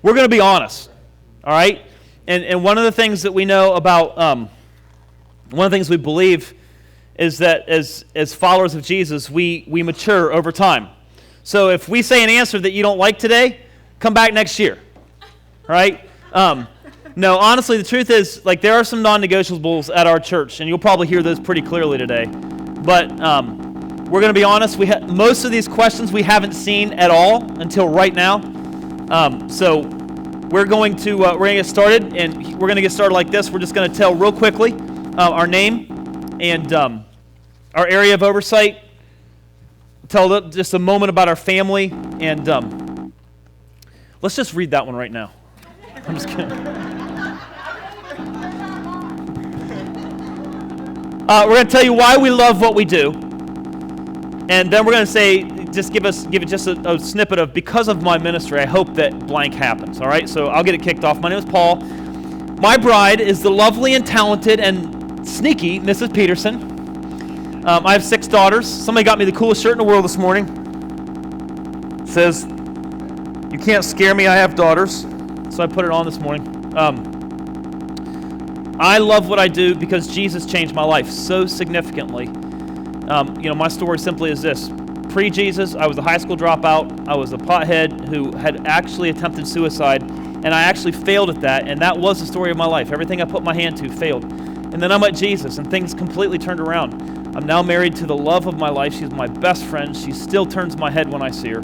We're going to be honest, all right? And one of the things that we know about, one of the things we believe is that as followers of Jesus, we mature over time. So if we say an answer that you don't like today, come back next year, right? No, honestly, the truth is, like, there are some non-negotiables at our church, and you'll probably hear those pretty clearly today. But we're going to be honest. Most of these questions we haven't seen at all until right now. So we're going to get started, and we're going to get started like this. We're just going to tell real quickly our name and our area of oversight. Tell just a moment about our family, and let's just read that one right now. I'm just kidding. We're going to tell you why we love what we do, and then we're going to say, give it just a snippet of, because of my ministry, I hope that blank happens, all right? So I'll get it kicked off. My name is Paul. My bride is the lovely and talented and sneaky Mrs. Peterson. I have 6 daughters. Somebody got me the coolest shirt in the world this morning. It says, "You can't scare me, I have daughters." So I put it on this morning. I love what I do because Jesus changed my life so significantly. My story simply is this. Pre-Jesus, I was a high school dropout. I was a pothead who had actually attempted suicide, and I actually failed at that, and that was the story of my life. Everything I put my hand to failed. And then I met Jesus, and things completely turned around. I'm now married to the love of my life. She's my best friend. She still turns my head when I see her.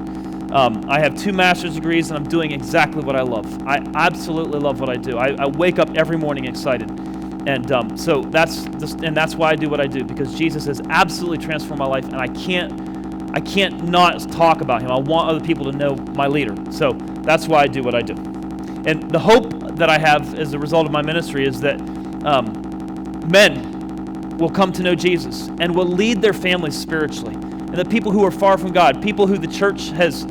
I have 2 master's degrees, and I'm doing exactly what I love. I absolutely love what I do. I wake up every morning excited. And so that's why I do what I do, because Jesus has absolutely transformed my life, and I can't not talk about him. I want other people to know my leader. So that's why I do what I do. And the hope that I have as a result of my ministry is that men will come to know Jesus and will lead their families spiritually. And the people who are far from God, people who the church has,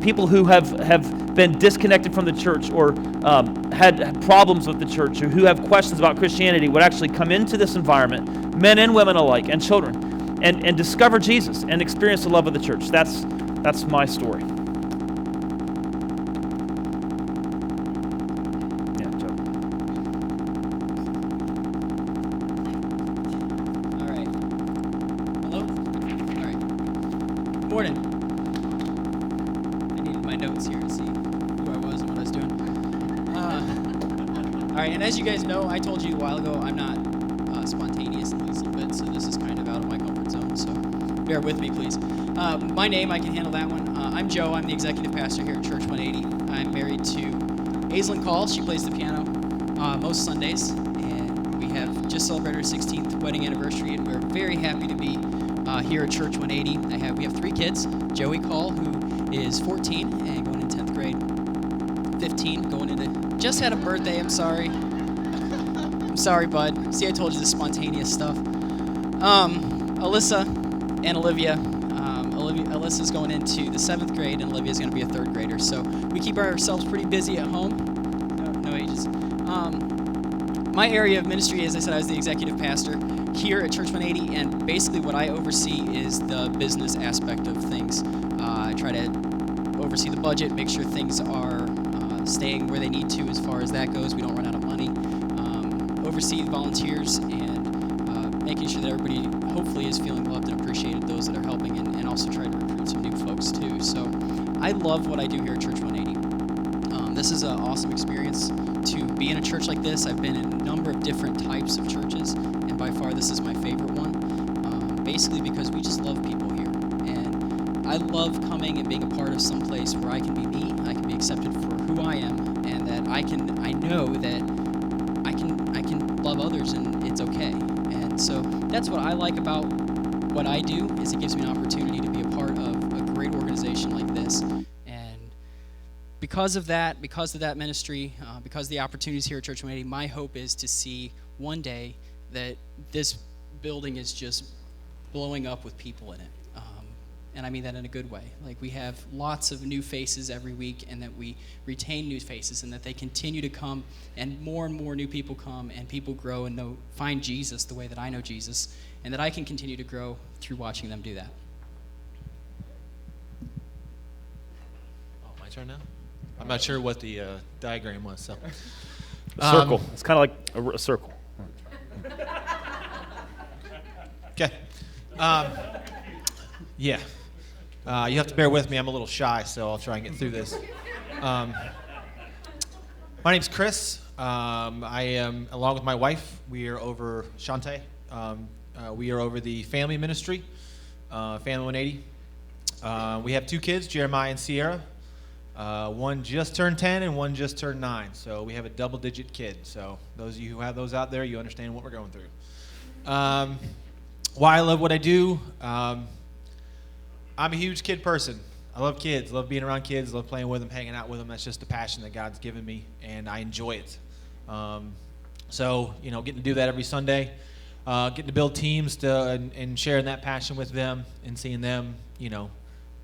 people who have been disconnected from the church or had problems with the church, or who have questions about Christianity, would actually come into this environment, men and women alike, and children, and discover Jesus and experience the love of the church. That's my story. Yeah, Joe. All right. Hello? All right. Good morning. I needed my notes here to see who I was and what I was doing. All right, and as you guys know, I told you a while ago, I'm not spontaneous in the least little bit, so this is kind of out of my comfort zone, so bear with me, please. My name, I can handle that one. I'm Joe. I'm the executive pastor here at Church 180. I'm married to Aislinn Call. She plays the piano most Sundays, and we have just celebrated our 16th wedding anniversary, and we're very happy to be here at Church 180. We have 3 kids. Joey Call, who is 14 and going in 10th grade. 15, going into, just had a birthday, I'm sorry. I'm sorry, bud. See, I told you the spontaneous stuff. Alyssa and Olivia. Alyssa's going into the 7th grade, and Olivia's going to be a 3rd grader. So we keep ourselves pretty busy at home. No ages. My area of ministry, as I said, I was the executive pastor here at Church 180, and basically what I oversee is the business aspect of things. I try to oversee the budget, make sure things are staying where they need to as far as that goes. We don't run out of money. Oversee the volunteers and making sure that everybody hopefully is feeling loved and appreciated, those that are helping, and also try to recruit some new folks too. So I love what I do here at Church 180. This is an awesome experience to be in a church like this. I've been in a number of different types of churches, and by far this is my favorite one, basically because we just love people here. And I love coming and being a part of some place where I can be me, I can be accepted for who I am, and that I know that I can love others and it's okay. And so that's what I like about what I do, is it gives me an opportunity to be a part of a great organization like this. And because of that ministry, because of the opportunities here at Church 180, my hope is to see one day that this building is just blowing up with people in it. And I mean that in a good way. Like, we have lots of new faces every week, and that we retain new faces, and that they continue to come, and more new people come, and people grow and find Jesus the way that I know Jesus. and that I can continue to grow through watching them do that. Oh, my turn now? I'm not sure what the diagram was. So. A circle. It's kind of like a circle. Okay. Yeah. You have to bear with me. I'm a little shy, so I'll try and get through this. My name's Chris. I am, along with my wife, we are over Shantae. We are over the family ministry, Family 180. We have 2 kids, Jeremiah and Sierra. One just turned 10 and one just turned 9. So we have a double-digit kid. So those of you who have those out there, you understand what we're going through. Why I love what I do. I'm a huge kid person. I love kids, love being around kids, love playing with them, hanging out with them. That's just a passion that God's given me, and I enjoy it. So, getting to do that every Sunday, getting to build teams and sharing that passion with them and seeing them,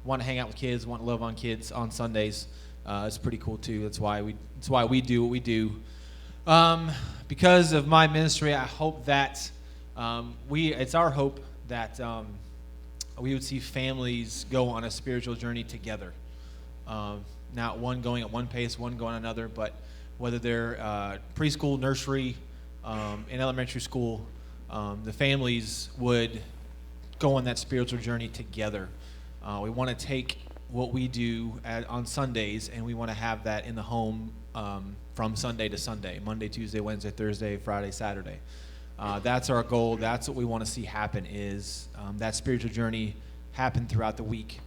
want to hang out with kids, want to love on kids on Sundays. It's pretty cool too. That's why we do what we do. Because of my ministry, I hope that it's our hope that we would see families go on a spiritual journey together. Not one going at one pace, one going another, but whether they're preschool, nursery, and elementary school, the families would go on that spiritual journey together. We want to take what we do on Sundays, and we want to have that in the home from Sunday to Sunday, Monday, Tuesday, Wednesday, Thursday, Friday, Saturday. That's our goal. That's what we want to see happen is that spiritual journey happen throughout the week.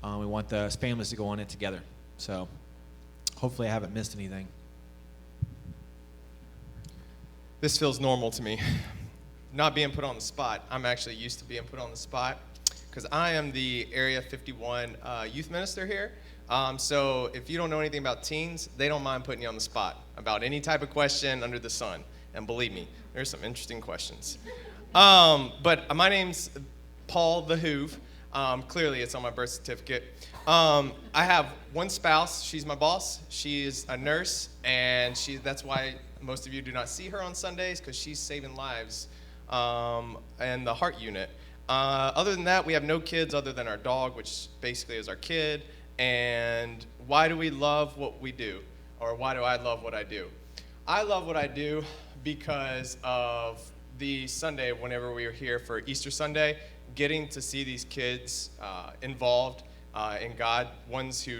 We want the families to go on it together. So hopefully I haven't missed anything. This feels normal to me. Not being put on the spot. I'm actually used to being put on the spot because I am the Area 51 youth minister here. So if you don't know anything about teens, they don't mind putting you on the spot about any type of question under the sun. And believe me, there's some interesting questions. But my name's Paul the Hoove. Clearly, it's on my birth certificate. I have one spouse. She's my boss. She is a nurse, and that's why most of you do not see her on Sundays, because she's saving lives in the heart unit. Other than that, we have no kids other than our dog, which basically is our kid. And why do we love what we do? Or why do I love what I do? I love what I do because of the Sunday, whenever we were here for Easter Sunday, getting to see these kids involved in God, ones who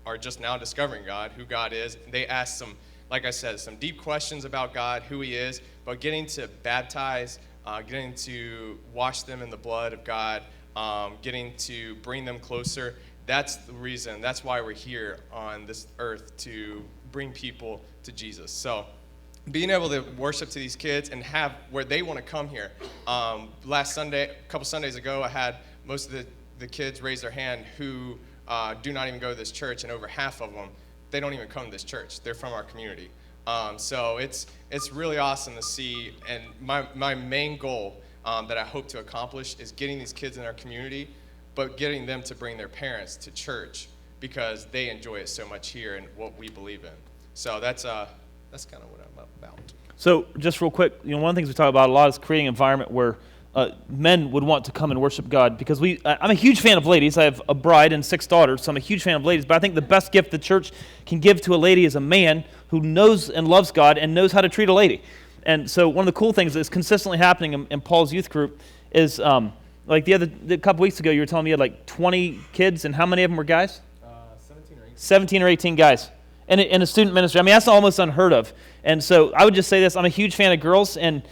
are just now discovering God, who God is. They ask some, like I said, some deep questions about God, who he is, but getting to baptize, getting to wash them in the blood of God, getting to bring them closer. That's the reason, that's why we're here on this earth, to bring people to Jesus. So being able to worship to these kids and have where they want to come here. Last Sunday, a couple Sundays ago, I had most of the kids raise their hand who do not even go to this church, and over half of them, they don't even come to this church. They're from our community. So it's really awesome to see, and my main goal that I hope to accomplish is getting these kids in our community, but getting them to bring their parents to church because they enjoy it so much here and what we believe in. So that's kind of what I'm about. So just real quick, one of the things we talk about a lot is creating an environment where men would want to come and worship God, because I'm a huge fan of ladies. I have a bride and 6 daughters, so I'm a huge fan of ladies, but I think the best gift the church can give to a lady is a man who knows and loves God and knows how to treat a lady. And so one of the cool things that's consistently happening in Paul's youth group is, like the couple weeks ago, you were telling me you had like 20 kids, and how many of them were guys? 17 or 18 guys. In a student ministry. I mean, that's almost unheard of. And so I would just say this, I'm a huge fan of girls, and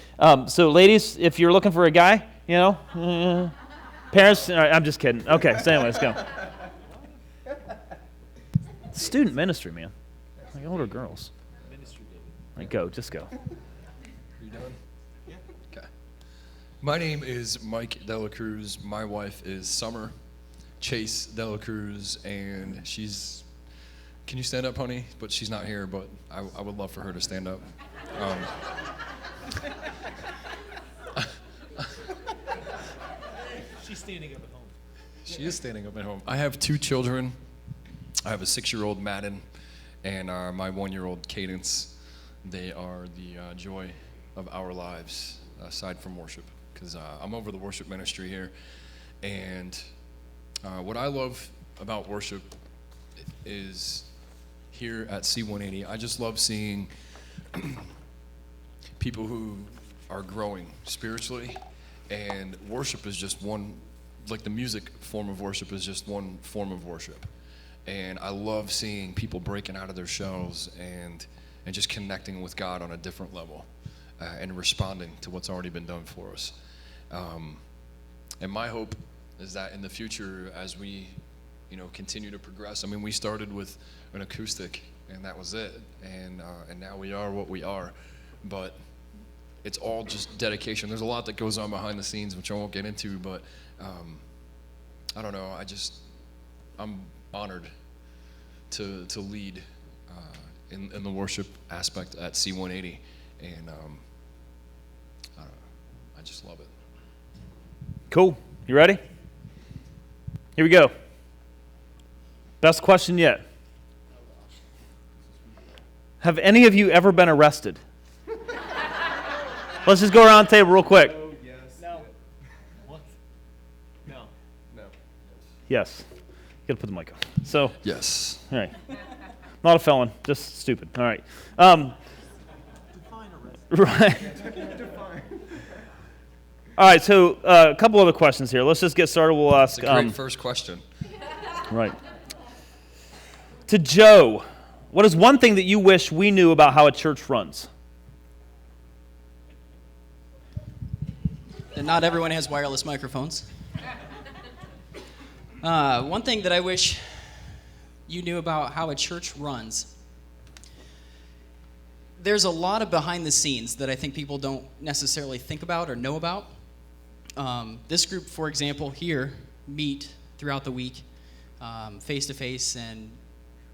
so ladies, if you're looking for a guy, parents, all right, I'm just kidding. Okay, so anyway, let's go. Student ministry, man. Like older girls. Ministry, David. Like, go, just go. Are you done? Yeah. Okay. My name is Mike Dela Cruz. My wife is Summer Chase Dela Cruz, and she's... Can you stand up, honey? But she's not here, but I would love for her to stand up. She's standing up at home. She is standing up at home. I have 2 children. I have a 6-year-old Madden and my 1-year-old Cadence. They are the joy of our lives, aside from worship. because I'm over the worship ministry here. And what I love about worship is here at C180, I just love seeing people who are growing spiritually, and worship is just one, like the music form of worship is just one form of worship. And I love seeing people breaking out of their shells and just connecting with God on a different level and responding to what's already been done for us. And my hope is that in the future, as we continue to progress, I mean, we started with an acoustic and that was it, and now we are what we are, but it's all just dedication. There's a lot that goes on behind the scenes, which I won't get into, but I don't know, I'm honored to lead in the worship aspect at C180, and I don't know, I just love it. Cool. You ready? Here we go. Best question yet. Have any of you ever been arrested? Let's just go around the table real quick. Oh, yes. No. What? No. No. Yes. You gotta put the mic on. So, Yes. all right. Not a felon, just stupid. All right. Define arrest. Right. All right, so a couple other questions here. Let's just get started. We'll ask. It's a great first question. Right. To Joe, what is one thing that you wish we knew about how a church runs? And not everyone has wireless microphones. One thing that I wish you knew about how a church runs. There's a lot of behind the scenes that I think people don't necessarily think about or know about. This group, for example, here, meet throughout the week, face-to-face and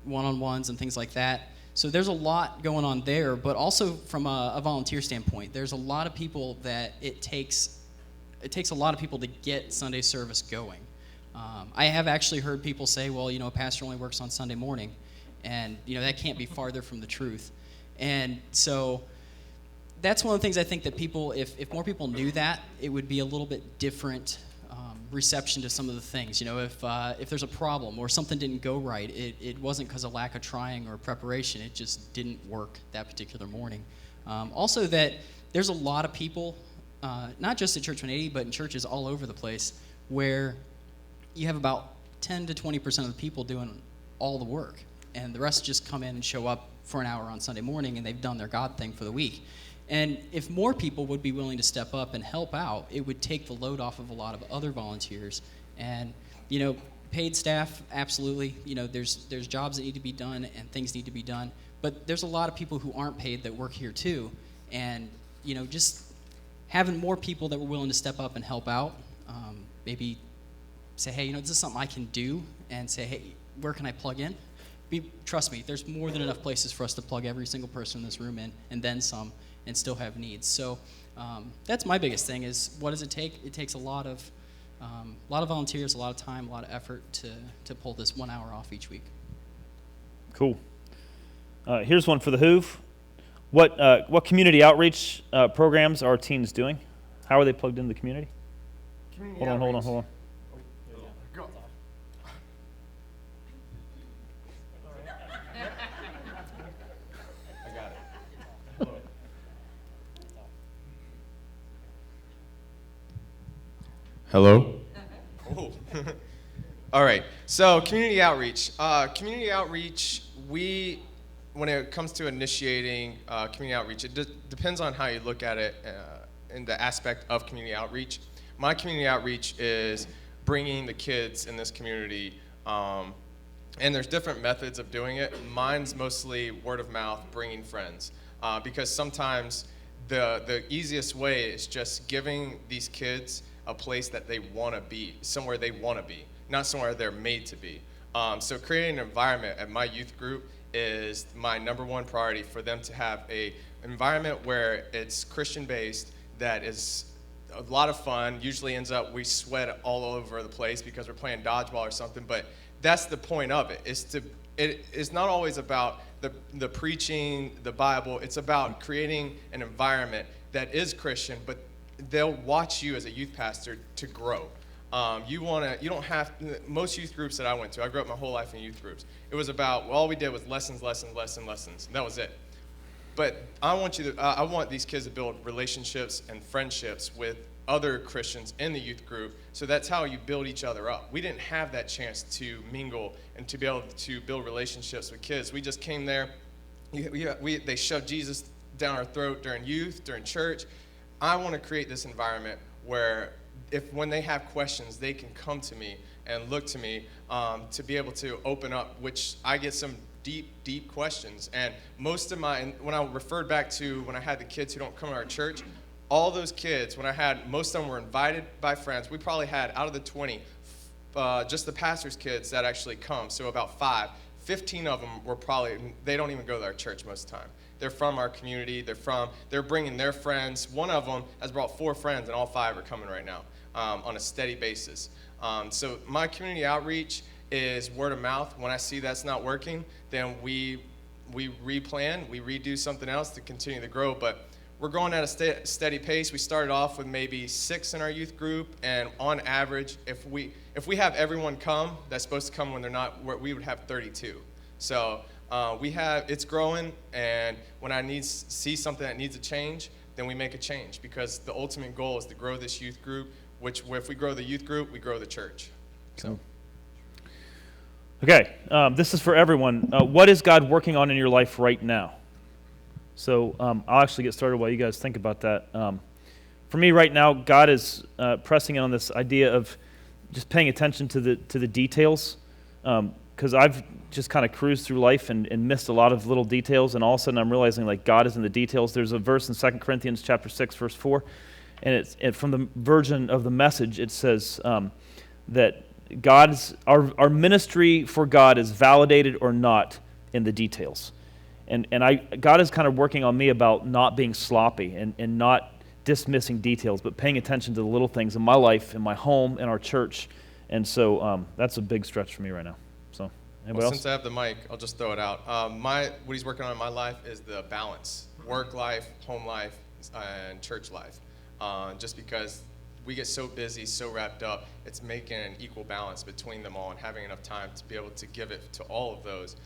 one-on-ones and things like that. So there's a lot going on there, but also from a volunteer standpoint, there's a lot of people that it takes a lot of people to get Sunday service going. I have actually heard people say, well, a pastor only works on Sunday morning, and that can't be farther from the truth. And so that's one of the things I think that people, if more people knew that, it would be a little bit different reception to some of the things. If there's a problem or something didn't go right, it wasn't because of lack of trying or preparation. It just didn't work that particular morning. Also that there's a lot of people, not just at Church 180, but in churches all over the place, where you have about 10 to 20% of the people doing all the work, and the rest just come in and show up for an hour on Sunday morning, and they've done their God thing for the week. And if more people would be willing to step up and help out, it would take the load off of a lot of other volunteers. And, paid staff, absolutely. There's jobs that need to be done and things need to be done. But there's a lot of people who aren't paid that work here too. And, just having more people that were willing to step up and help out, maybe say, hey, this is something I can do, and say, hey, where can I plug in? Trust me, there's more than enough places for us to plug every single person in this room in, and then some, and still have needs. So that's my biggest thing is, what does it take? It takes a lot of volunteers, a lot of time, a lot of effort to pull this 1 hour off each week. Cool. Here's one for the Hoove. What community outreach programs are teens doing? How are they plugged into the community? Hold on. Go. I got it. Hello? Oh. All right. So community outreach. When it comes to initiating community outreach, it depends on how you look at it in the aspect of community outreach. My community outreach is bringing the kids in this community, and there's different methods of doing it. Mine's mostly word of mouth, bringing friends, because sometimes the easiest way is just giving these kids a place that they want to be, somewhere they want to be, not somewhere they're made to be. So creating an environment at my youth group is my number one priority, for them to have an environment where it's Christian-based, that is a lot of fun. Usually ends up we sweat all over the place because we're playing dodgeball or something, but that's the point of it. It's not always about the preaching, the Bible. It's about creating an environment that is Christian, but they'll watch you as a youth pastor to grow. Most youth groups that I went to, I grew up my whole life in youth groups. It was about, all we did was lessons. And that was it. But I want these kids to build relationships and friendships with other Christians in the youth group. So that's how you build each other up. We didn't have that chance to mingle and to be able to build relationships with kids. We just came there. They shoved Jesus down our throat during youth, during church. I want to create this environment where when they have questions, they can come to me and look to me to be able to open up, which I get some deep questions. And when I referred back to when I had the kids who don't come to our church, all those kids, most of them were invited by friends. We probably had, out of the 20, just the pastor's kids that actually come, so about 15 of them they don't even go to our church most of the time. They're from our community. They're bringing their friends. One of them has brought 4 friends, and all 5 are coming right now on a steady basis. So my community outreach is word of mouth. When I see that's not working, then we replan, we redo something else to continue to grow. But we're growing at a steady pace. We started off with maybe 6 in our youth group, and on average, if we have everyone come that's supposed to come when they're not, we would have 32. So it's growing, and when I see something that needs a change, then we make a change, because the ultimate goal is to grow this youth group, which if we grow the youth group, we grow the church. So. Okay, this is for everyone. What is God working on in your life right now? So I'll actually get started while you guys think about that. For me right now, God is pressing in on this idea of just paying attention to the details, because I've just kind of cruised through life and missed a lot of little details, and all of a sudden I'm realizing like God is in the details. There's a verse in 2 Corinthians chapter 6, verse 4, and from the version of the Message, it says that our ministry for God is validated or not in the details. And God is kind of working on me about not being sloppy and not dismissing details, but paying attention to the little things in my life, in my home, in our church. And so that's a big stretch for me right now. So, anybody else? Since I have the mic, I'll just throw it out. What he's working on in my life is the balance: work life, home life, and church life. Just because we get so busy, so wrapped up, it's making an equal balance between them all and having enough time to be able to give it to all of those.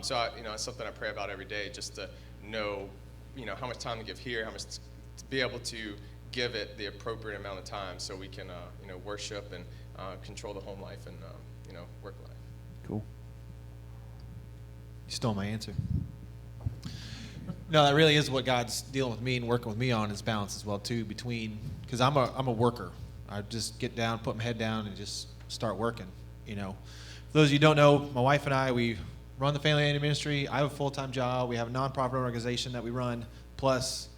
So it's something I pray about every day, just to know, how much time to give here, how much to be able to give it the appropriate amount of time, so we can, worship and control the home life and, work life. Cool. You stole my answer. No, that really is what God's dealing with me and working with me on, is balance as well too, because I'm a worker. I just get down, put my head down, and just start working. For those of you who don't know, my wife and I, we run the Family Aid Ministry. I have a full-time job. We have a nonprofit organization that we run, plus,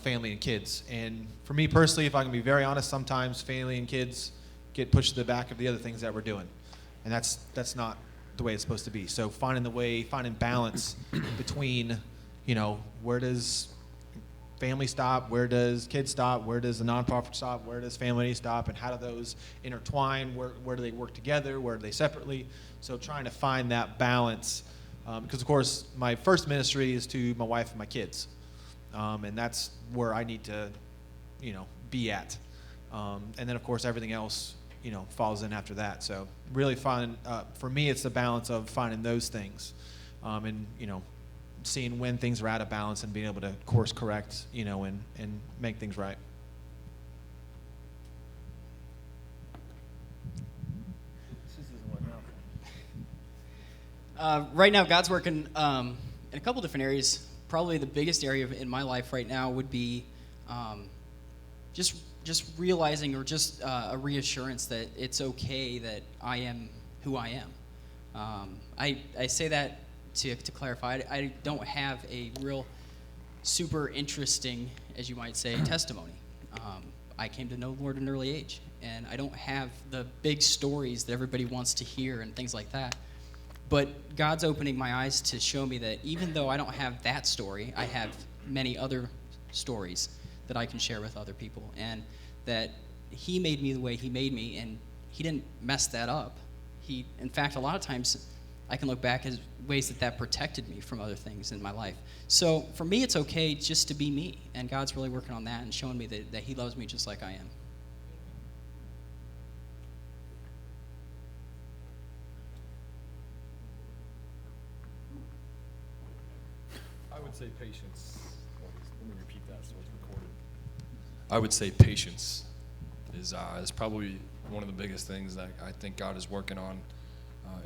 family and kids. And for me personally, if I can be very honest, sometimes family and kids get pushed to the back of the other things that we're doing. And that's not the way it's supposed to be. So finding balance between, where does family stop, where does kids stop, where does the nonprofit stop, where does family stop, and how do those intertwine, where do they work together, where do they separately? So trying to find that balance, because of course my first ministry is to my wife and my kids, and that's where I need to, be at, and then of course everything else, falls in after that. So really for me, it's the balance of finding those things, and seeing when things are out of balance and being able to course correct, and make things right. Right now, God's working in a couple different areas. Probably the biggest area in my life right now would be just realizing, or just a reassurance that it's okay that I am who I am. I say that to clarify. I don't have a real super interesting, as you might say, testimony. I came to know the Lord at an early age, and I don't have the big stories that everybody wants to hear and things like that. But God's opening my eyes to show me that even though I don't have that story, I have many other stories that I can share with other people, and that He made me the way He made me, and He didn't mess that up. In fact, a lot of times, I can look back as ways that protected me from other things in my life. So for me, it's okay just to be me, and God's really working on that and showing me that he loves me just like I am. I would say patience. Let me repeat that so it's recorded. I would say patience is probably one of the biggest things that I think God is working on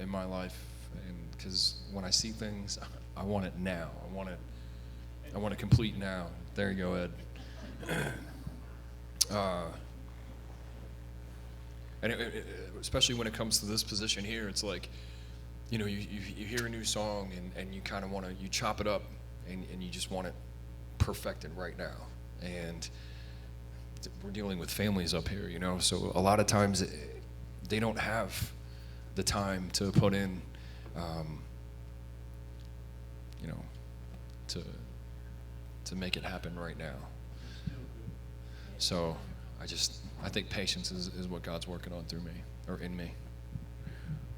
in my life. And because when I see things, I want it now. I want it complete now. There you go, Ed. And especially when it comes to this position here, it's like, you hear a new song and you kind of want to, you chop it up and you just want it perfected right now. And we're dealing with families up here, so a lot of times they don't have the time to put in, to make it happen right now. So I think patience is what God's working on through me, or in me.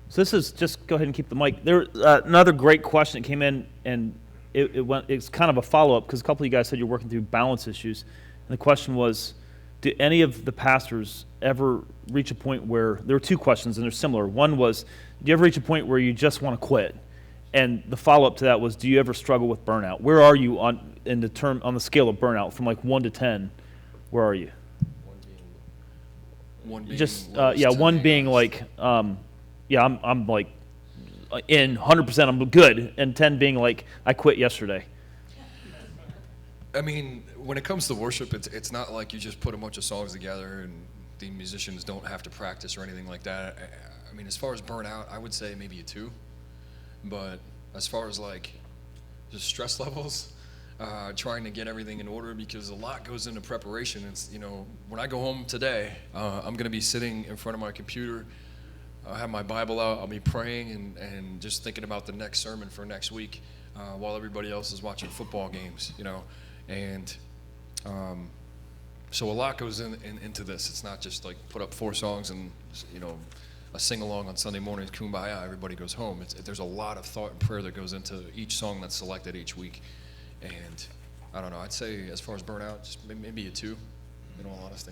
So this is, just go ahead and keep the mic. There, another great question that came in, and it's kind of a follow-up, because a couple of you guys said you're working through balance issues. And the question was, do any of the pastors ever reach a point where, there were two questions and they're similar. One was, do you ever reach a point where you just want to quit? And the follow-up to that was, do you ever struggle with burnout? Where are you on the scale of burnout from like 1 to 10? Where are you? One being Just lowest, yeah, 10 one being being like I'm like in 100%, I'm good, and 10 being like I quit yesterday. I mean, when it comes to worship, it's not like you just put a bunch of songs together and the musicians don't have to practice or anything like that. I mean, as far as burnout, I would say maybe a 2. But as far as like just stress levels, trying to get everything in order, because a lot goes into preparation. It's, when I go home today, I'm going to be sitting in front of my computer. I'll have my Bible out. I'll be praying and just thinking about the next sermon for next week while everybody else is watching football games, And so a lot goes into this. It's not just like put up 4 songs and, a sing-along on Sunday mornings, Kumbaya, everybody goes home. There's a lot of thought and prayer that goes into each song that's selected each week. And I don't know, I'd say as far as burnout, just maybe a 2, in all honesty.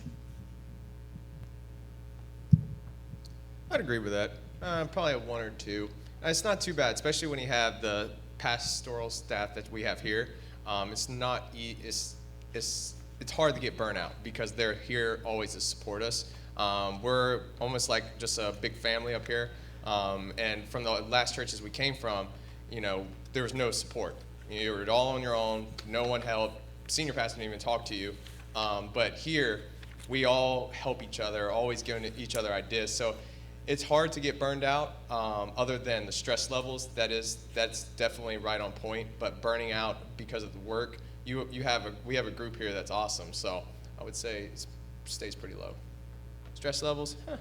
I'd agree with that. Probably a 1 or 2. It's not too bad, especially when you have the pastoral staff that we have here. It's hard to get burnout because they're here always to support us. We're almost like just a big family up here. And from the last churches we came from, there was no support. You were all on your own. No one helped. Senior pastor didn't even talk to you. But here, we all help each other, always giving each other ideas. So it's hard to get burned out, other than the stress levels. That's definitely right on point. But burning out because of the work, we have a group here that's awesome. So I would say it stays pretty low. Stress levels? Good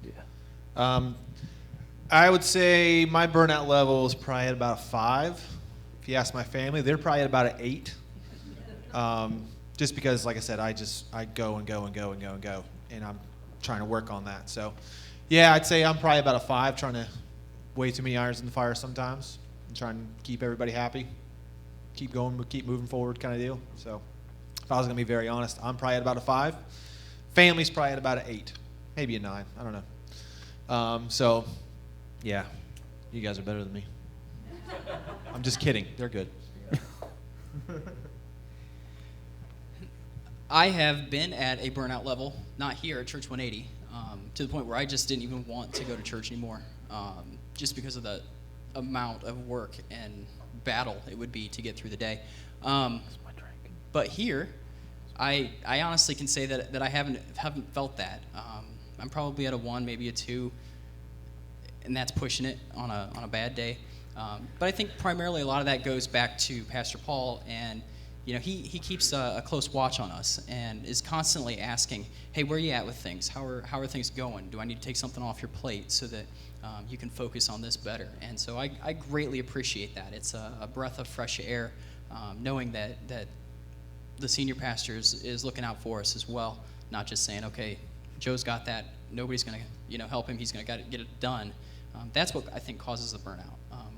idea. I would say my burnout level is probably at about a 5. If you ask my family, they're probably at about an 8. Just because, like I said, I go and go and go and go and go, and I'm trying to work on that. So, yeah, I'd say I'm probably about a 5, trying to way too many irons in the fire sometimes, and trying to keep everybody happy, keep going, but keep moving forward kind of deal. So, if I was going to be very honest, I'm probably at about a 5. Family's probably at about an 8, maybe a 9. I don't know. So, yeah, you guys are better than me. I'm just kidding. They're good. I have been at a burnout level, not here at Church 180, to the point where I just didn't even want to go to church anymore, just because of the amount of work and battle it would be to get through the day. But here, I honestly can say that I haven't felt that. I'm probably at a 1, maybe a 2, and that's pushing it on a bad day. But I think primarily a lot of that goes back to Pastor Paul, and he keeps a close watch on us and is constantly asking, hey, where are you at with things? How are things going? Do I need to take something off your plate so that you can focus on this better? And so I greatly appreciate that. It's a breath of fresh air, knowing that the senior pastor is looking out for us as well, not just saying, okay, Joe's got that. Nobody's going to help him. He's going to get it done. That's what I think causes the burnout.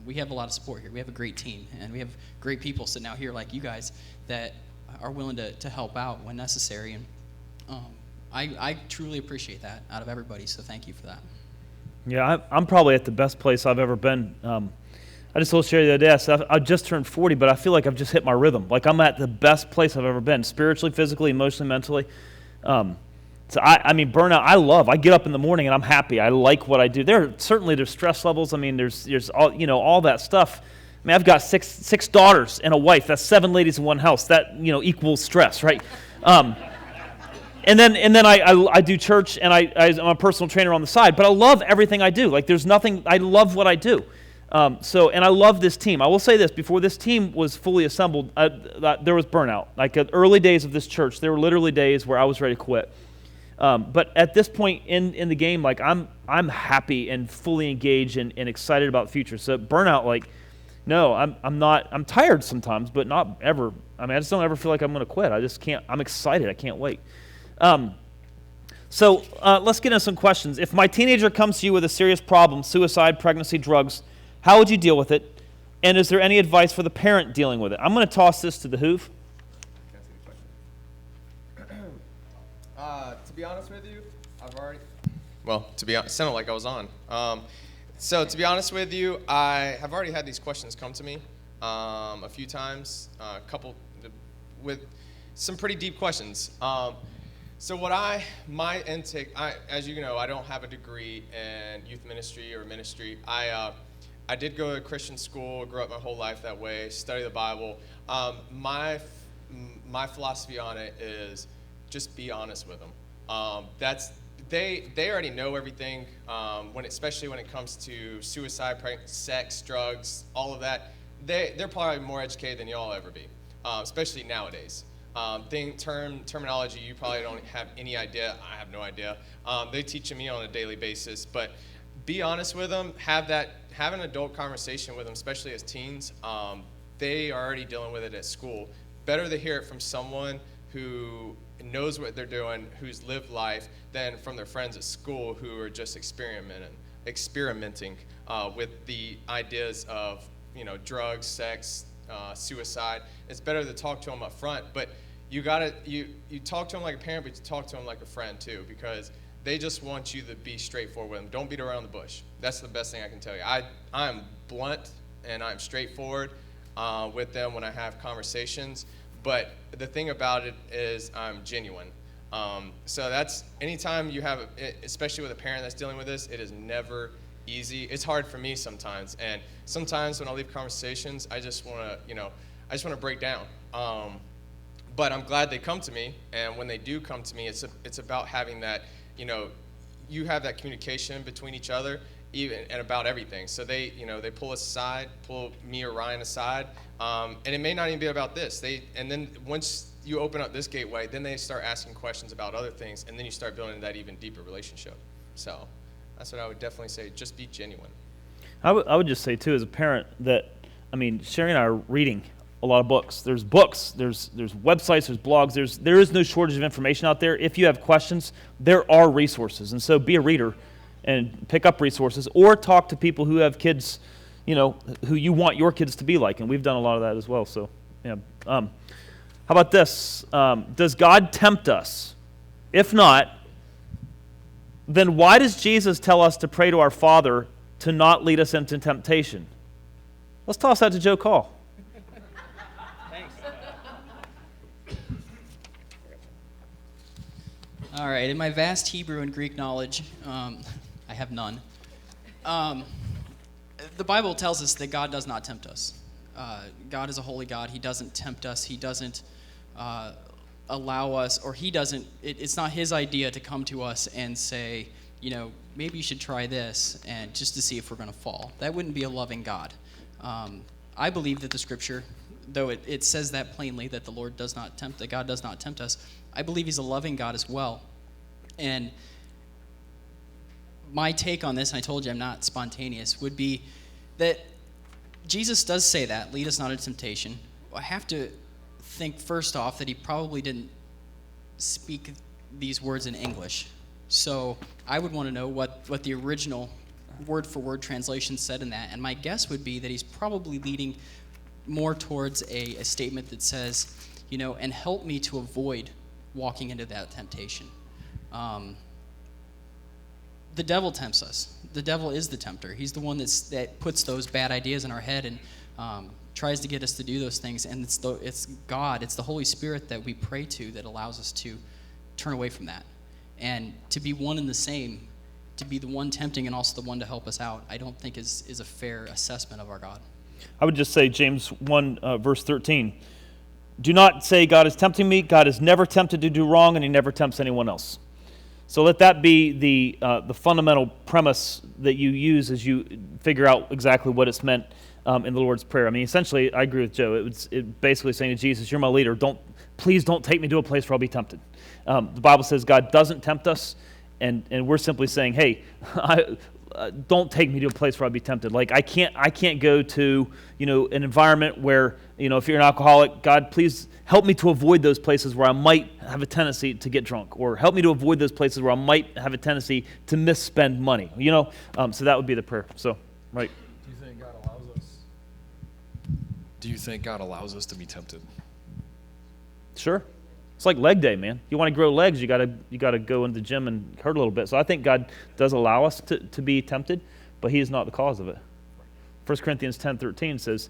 We have a lot of support here. We have a great team, and we have great people sitting out here like you guys that are willing to help out when necessary. And I truly appreciate that out of everybody, so thank you for that. Yeah, I'm probably at the best place I've ever been. I just told Sherry the other day, I said, I just turned 40, but I feel like I've just hit my rhythm. Like I'm at the best place I've ever been, spiritually, physically, emotionally, mentally. So I mean, burnout, I get up in the morning and I'm happy. I like what I do. There's stress levels. I mean, there's all that stuff. I mean, I've got six daughters and a wife. That's 7 ladies in one house. That, equals stress, right? And then I do church, and I'm a personal trainer on the side, but I love everything I do. Like I love what I do. And I love this team. I will say this, before this team was fully assembled, there was burnout. Like at early days of this church, there were literally days where I was ready to quit. But at this point in the game, like I'm happy and fully engaged and excited about the future. So burnout, no, I'm not. I'm tired sometimes, but not ever. I mean, I just don't ever feel like I'm going to quit. I just can't. I'm excited. I can't wait. So let's get into some questions. If my teenager comes to you with a serious problem, suicide, pregnancy, drugs, how would you deal with it? And is there any advice for the parent dealing with it? I'm going to toss this to the Hoove. To be honest with you, sounded like I was on. So to be honest with you, I have already had these questions come to me a few times, a couple with some pretty deep questions. So my intake, as you know, I don't have a degree in youth ministry or ministry. I did go to Christian school, grew up my whole life that way, study the Bible. My philosophy on it is just be honest with them. They already know everything. Especially when it comes to suicide, sex, drugs, all of that. They're probably more educated than y'all ever be, especially nowadays. Terminology, you probably don't have any idea. I have no idea. They teach me on a daily basis, but be honest with them. Have an adult conversation with them, especially as teens. They are already dealing with it at school. Better to hear it from someone who knows what they're doing, who's lived life, than from their friends at school who are just experimenting with the ideas of drugs, sex, suicide. It's better to talk to them up front, but you talk to them like a parent, but you talk to them like a friend too, because they just want you to be straightforward with them. Don't beat around the bush. That's the best thing I can tell you. I'm blunt and I'm straightforward with them when I have conversations. But the thing about it is I'm genuine. So that's anytime you have, especially with a parent that's dealing with this, it is never easy. It's hard for me sometimes. And sometimes when I leave conversations, I just want to break down. But I'm glad they come to me. And when they do come to me, it's about having that, you have that communication between each other, and about everything. So they pull us aside, pull me or Ryan aside, and it may not even be about this. And then once you open up this gateway, then they start asking questions about other things, and then you start building that even deeper relationship. So that's what I would definitely say. Just be genuine. I would just say too, as a parent, that Sherry and I are reading a lot of books. There's books, there's websites, there's blogs. There is no shortage of information out there. If you have questions, there are resources, and so be a reader and pick up resources, or talk to people who have kids, who you want your kids to be like, and we've done a lot of that as well. So, yeah. How about this? Does God tempt us? If not, then why does Jesus tell us to pray to our Father to not lead us into temptation? Let's toss that to Joe Call. Thanks. All right, in my vast Hebrew and Greek knowledge, I have none. The Bible tells us that God does not tempt us. God is a holy God. He doesn't tempt us. He doesn't allow us, or he doesn't, it's not his idea to come to us and say, maybe you should try this, and just to see if we're going to fall. That wouldn't be a loving God. I believe that the scripture, though it says that plainly, that the Lord does not tempt, that God does not tempt us, I believe he's a loving God as well. And my take on this, and I told you I'm not spontaneous, would be that Jesus does say that, lead us not into temptation. I have to think first off that he probably didn't speak these words in English. So I would want to know what the original word-for-word translation said in that. And my guess would be that he's probably leading more towards a statement that says, and help me to avoid walking into that temptation. The devil tempts us. The devil is the tempter. He's the one that puts those bad ideas in our head and tries to get us to do those things. And it's God, it's the Holy Spirit that we pray to that allows us to turn away from that. And to be one and the same, to be the one tempting and also the one to help us out, I don't think is a fair assessment of our God. I would just say James 1, verse 13. Do not say God is tempting me. God is never tempted to do wrong, and he never tempts anyone else. So let that be the fundamental premise that you use as you figure out exactly what it's meant in the Lord's Prayer. I mean, essentially, I agree with Joe. It's basically saying to Jesus, you're my leader. Please don't take me to a place where I'll be tempted. The Bible says God doesn't tempt us, and we're simply saying, hey, don't take me to a place where I'll be tempted. Like I can't go to an environment where if you're an alcoholic, God, please help me to avoid those places where I might have a tendency to get drunk, or help me to avoid those places where I might have a tendency to misspend money. So that would be the prayer. So, right. Do you think God allows us to be tempted? Sure. It's like leg day, man. You want to grow legs, you gotta go into the gym and hurt a little bit. So I think God does allow us to be tempted, but he is not the cause of it. 1 Corinthians 10:13 says,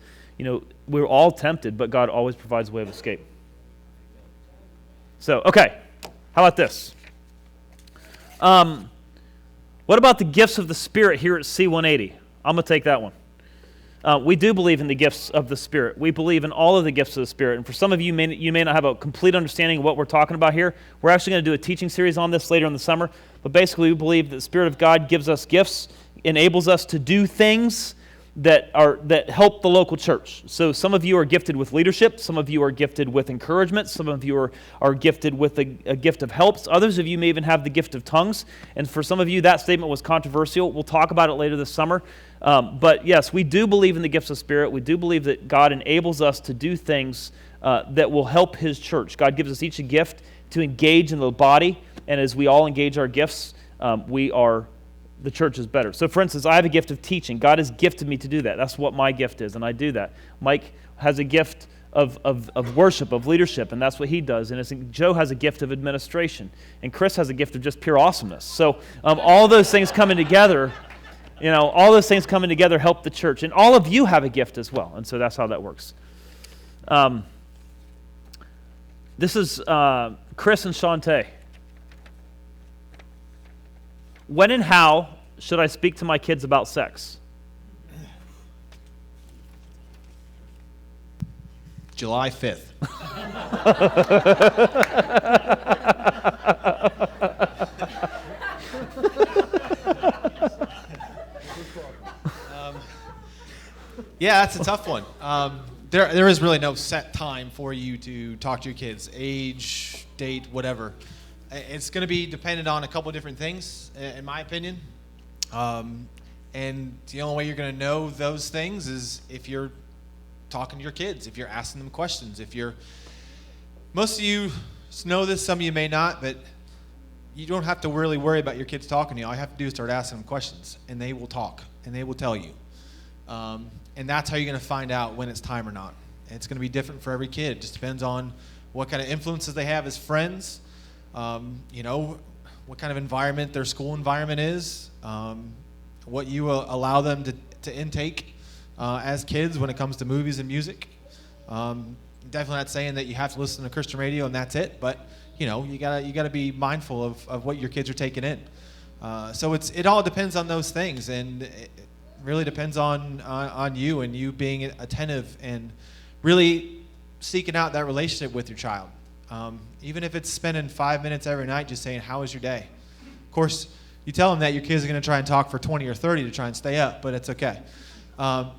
we're all tempted, but God always provides a way of escape. So, okay, how about this? What about the gifts of the Spirit here at C180? I'm going to take that one. We do believe in the gifts of the Spirit. We believe in all of the gifts of the Spirit. And for some of you, you may not have a complete understanding of what we're talking about here. We're actually going to do a teaching series on this later in the summer. But basically, we believe that the Spirit of God gives us gifts, enables us to do things that help the local church. So some of you are gifted with leadership. Some of you are gifted with encouragement. Some of you are gifted with a gift of helps. Others of you may even have the gift of tongues. And for some of you, that statement was controversial. We'll talk about it later this summer. But yes, we do believe in the gifts of Spirit. We do believe that God enables us to do things that will help his church. God gives us each a gift to engage in the body. And as we all engage our gifts, the church is better. So for instance, I have a gift of teaching. God has gifted me to do that. That's what my gift is, and I do that. Mike has a gift of worship, of leadership, and that's what he does. And Joe has a gift of administration, and Chris has a gift of just pure awesomeness. So all those things coming together, help the church. And all of you have a gift as well, and so that's how that works. This is Chris and Shantae. When and how should I speak to my kids about sex? July 5th. Yeah, that's a tough one. There is really no set time for you to talk to your kids, age, date, whatever. It's going to be dependent on a couple different things, in my opinion. And the only way you're going to know those things is if you're talking to your kids, if you're asking them questions. Most of you know this, some of you may not, but you don't have to really worry about your kids talking to you. All you have to do is start asking them questions, and they will talk, and they will tell you. And that's how you're going to find out when it's time or not. And it's going to be different for every kid. It just depends on what kind of influences they have as friends. What kind of environment their school environment is, what you allow them to intake as kids when it comes to movies and music. Definitely not saying that you have to listen to Christian radio and that's it, but you gotta be mindful of what your kids are taking in. So it all depends on those things, and it really depends on you and you being attentive and really seeking out that relationship with your child. Even if it's spending 5 minutes every night just saying, how was your day? Of course, you tell them that your kids are going to try and talk for 20 or 30 to try and stay up, but it's okay.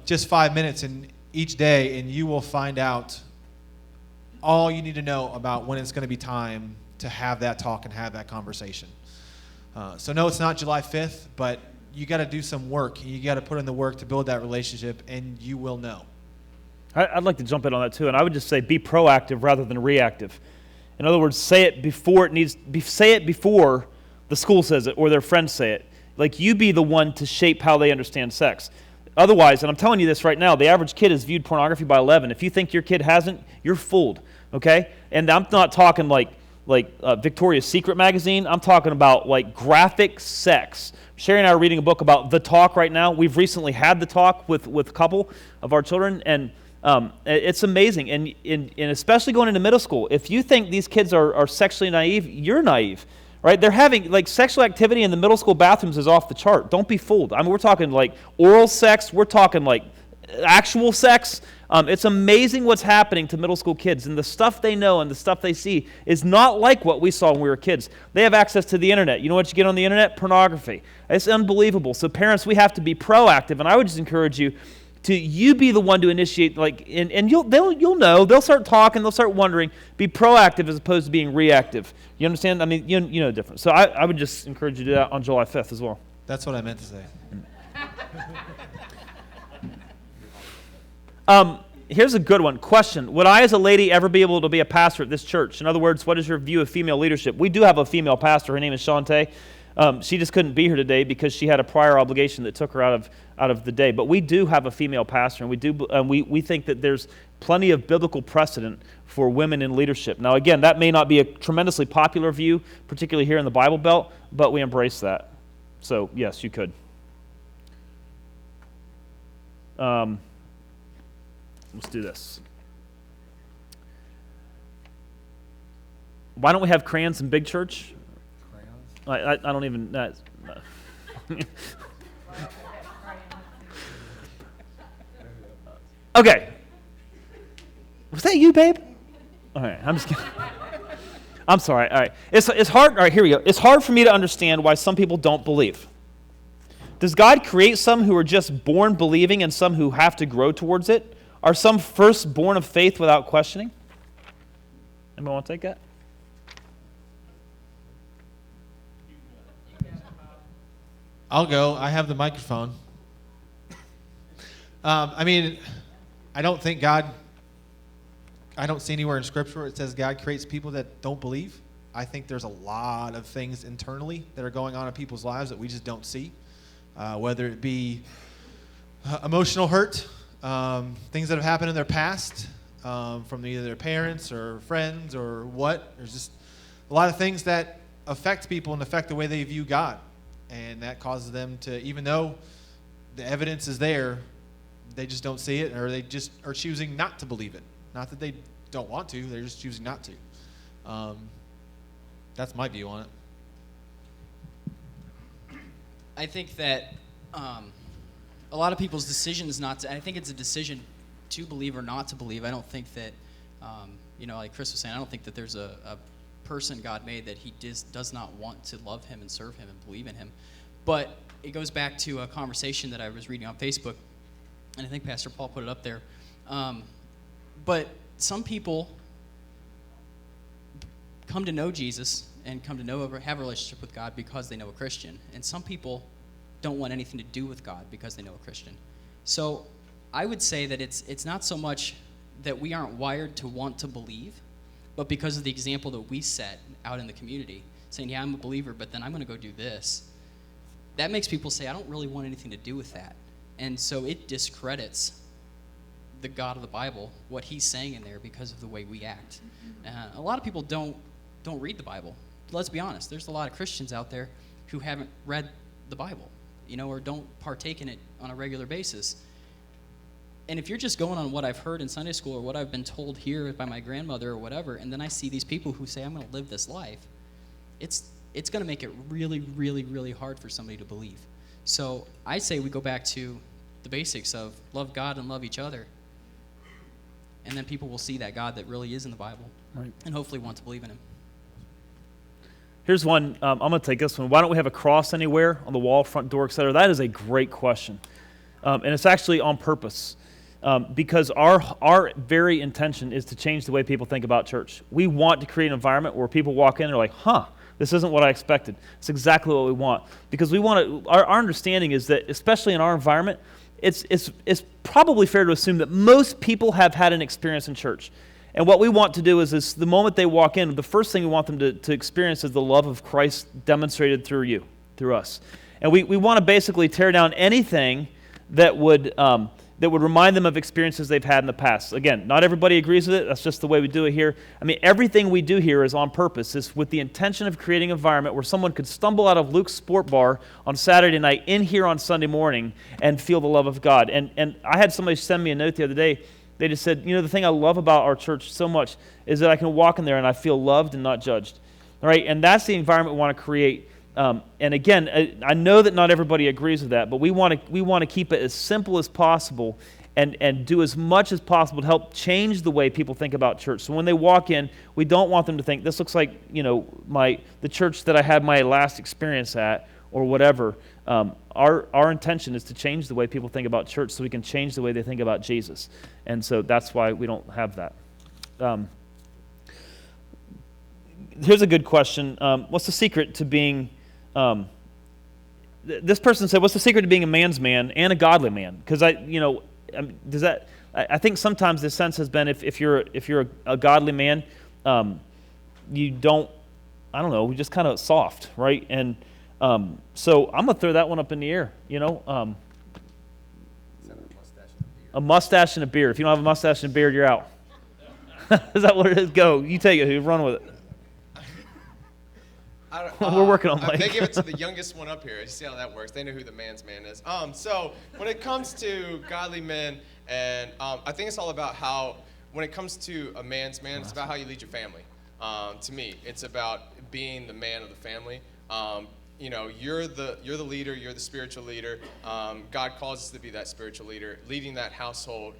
Just 5 minutes in each day, and you will find out all you need to know about when it's going to be time to have that talk and have that conversation. So no, it's not July 5th, but you got to do some work. You got to put in the work to build that relationship, and you will know. I'd like to jump in on that too, and I would just say be proactive rather than reactive. In other words, say it before the school says it or their friends say it. Like, you be the one to shape how they understand sex. Otherwise, and I'm telling you this right now, the average kid has viewed pornography by 11. If you think your kid hasn't, you're fooled, okay? And I'm not talking like Victoria's Secret magazine. I'm talking about like graphic sex. Sherry and I are reading a book about The Talk right now. We've recently had The Talk with a couple of our children, and it's amazing. And especially going into middle school, if you think these kids are sexually naive, you're naive. Right? They're having, like, sexual activity in the middle school bathrooms is off the chart. Don't be fooled. I mean, we're talking, like, oral sex. We're talking, like, actual sex. It's amazing what's happening to middle school kids. And the stuff they know and the stuff they see is not like what we saw when we were kids. They have access to the internet. You know what you get on the internet? Pornography. It's unbelievable. So parents, we have to be proactive. And I would just encourage you to be the one to initiate, like, and you'll know. They'll start talking. They'll start wondering. Be proactive as opposed to being reactive. You understand? I mean, you know the difference. So I would just encourage you to do that on July 5th as well. That's what I meant to say. Here's a good one. Question: would I, as a lady, ever be able to be a pastor at this church? In other words, what is your view of female leadership? We do have a female pastor. Her name is Shantae. She just couldn't be here today because she had a prior obligation that took her out of the day. But we do have a female pastor, and we think that there's plenty of biblical precedent for women in leadership. Now, again, that may not be a tremendously popular view, particularly here in the Bible Belt, but we embrace that. So, yes, you could. Let's do this. Why don't we have crayons in big church? I don't even... Okay. Was that you, babe? All right, I'm just kidding. I'm sorry. All right. It's hard. All right, here we go. It's hard for me to understand why some people don't believe. Does God create some who are just born believing and some who have to grow towards it? Are some first born of faith without questioning? Anybody want to take that? I'll go. I have the microphone. I mean, I don't think I don't see anywhere in Scripture where it says God creates people that don't believe. I think there's a lot of things internally that are going on in people's lives that we just don't see, whether it be emotional hurt, things that have happened in their past from either their parents or friends or what. There's just a lot of things that affect people and affect the way they view God. And that causes them to, even though the evidence is there, they just don't see it, or they just are choosing not to believe it. Not that they don't want to, they're just choosing not to. That's my view on it. I think that a lot of people's decisions not to, I think it's a decision to believe or not to believe. I don't think that, like Chris was saying, I don't think that there's a person God made that he does not want to love him and serve him and believe in him. But it goes back to a conversation that I was reading on Facebook, and I think Pastor Paul put it up there. But some people come to know Jesus and come to have a relationship with God because they know a Christian. And some people don't want anything to do with God because they know a Christian. So I would say that it's not so much that we aren't wired to want to believe, but because of the example that we set out in the community, saying, yeah, I'm a believer, but then I'm going to go do this, that makes people say, I don't really want anything to do with that. And so it discredits the God of the Bible, what he's saying in there, because of the way we act. A lot of people don't read the Bible. Let's be honest. There's a lot of Christians out there who haven't read the Bible, or don't partake in it on a regular basis. And if you're just going on what I've heard in Sunday school or what I've been told here by my grandmother or whatever, and then I see these people who say, I'm going to live this life, it's going to make it really, really, really hard for somebody to believe. So I say we go back to the basics of love God and love each other. And then people will see that God that really is in the Bible, right, and hopefully want to believe in him. Here's one. I'm going to take this one. Why don't we have a cross anywhere on the wall, front door, etc.? That is a great question. And it's actually on purpose. Because our very intention is to change the way people think about church. We want to create an environment where people walk in and they're like, this isn't what I expected. It's exactly what we want. Because we want to, our understanding is that, especially in our environment, it's probably fair to assume that most people have had an experience in church. And what we want to do is the moment they walk in, the first thing we want them to experience is the love of Christ demonstrated through you, through us. And we want to basically tear down anything that would remind them of experiences they've had in the past. Again, not everybody agrees with it. That's just the way we do it here. I mean, everything we do here is on purpose. It's with the intention of creating an environment where someone could stumble out of Luke's Sport Bar on Saturday night in here on Sunday morning and feel the love of God. And I had somebody send me a note the other day. They just said, the thing I love about our church so much is that I can walk in there and I feel loved and not judged. All right, and that's the environment we want to create. And again, I know that not everybody agrees with that, but we want to keep it as simple as possible and do as much as possible to help change the way people think about church. So when they walk in, we don't want them to think, this looks like, the church that I had my last experience at or whatever. Our intention is to change the way people think about church so we can change the way they think about Jesus. And so that's why we don't have that. Here's a good question. What's the secret to being... this person said, what's the secret to being a man's man and a godly man? Because I think sometimes the sense has been if you're a godly man, you don't, we just kind of soft, right? And so I'm gonna throw that one up in the air. A mustache and a beard. If you don't have a mustache and a beard, you're out. Is that what it is? Go. You take it. Run with it. We're working on Mike. They give it to the youngest one up here. You see how that works. They know who the man's man is. So when it comes to godly men, and I think it's all about how, when it comes to a man's man, it's about how you lead your family. To me, it's about being the man of the family. You're the leader. You're the spiritual leader. God calls us to be that spiritual leader, leading that household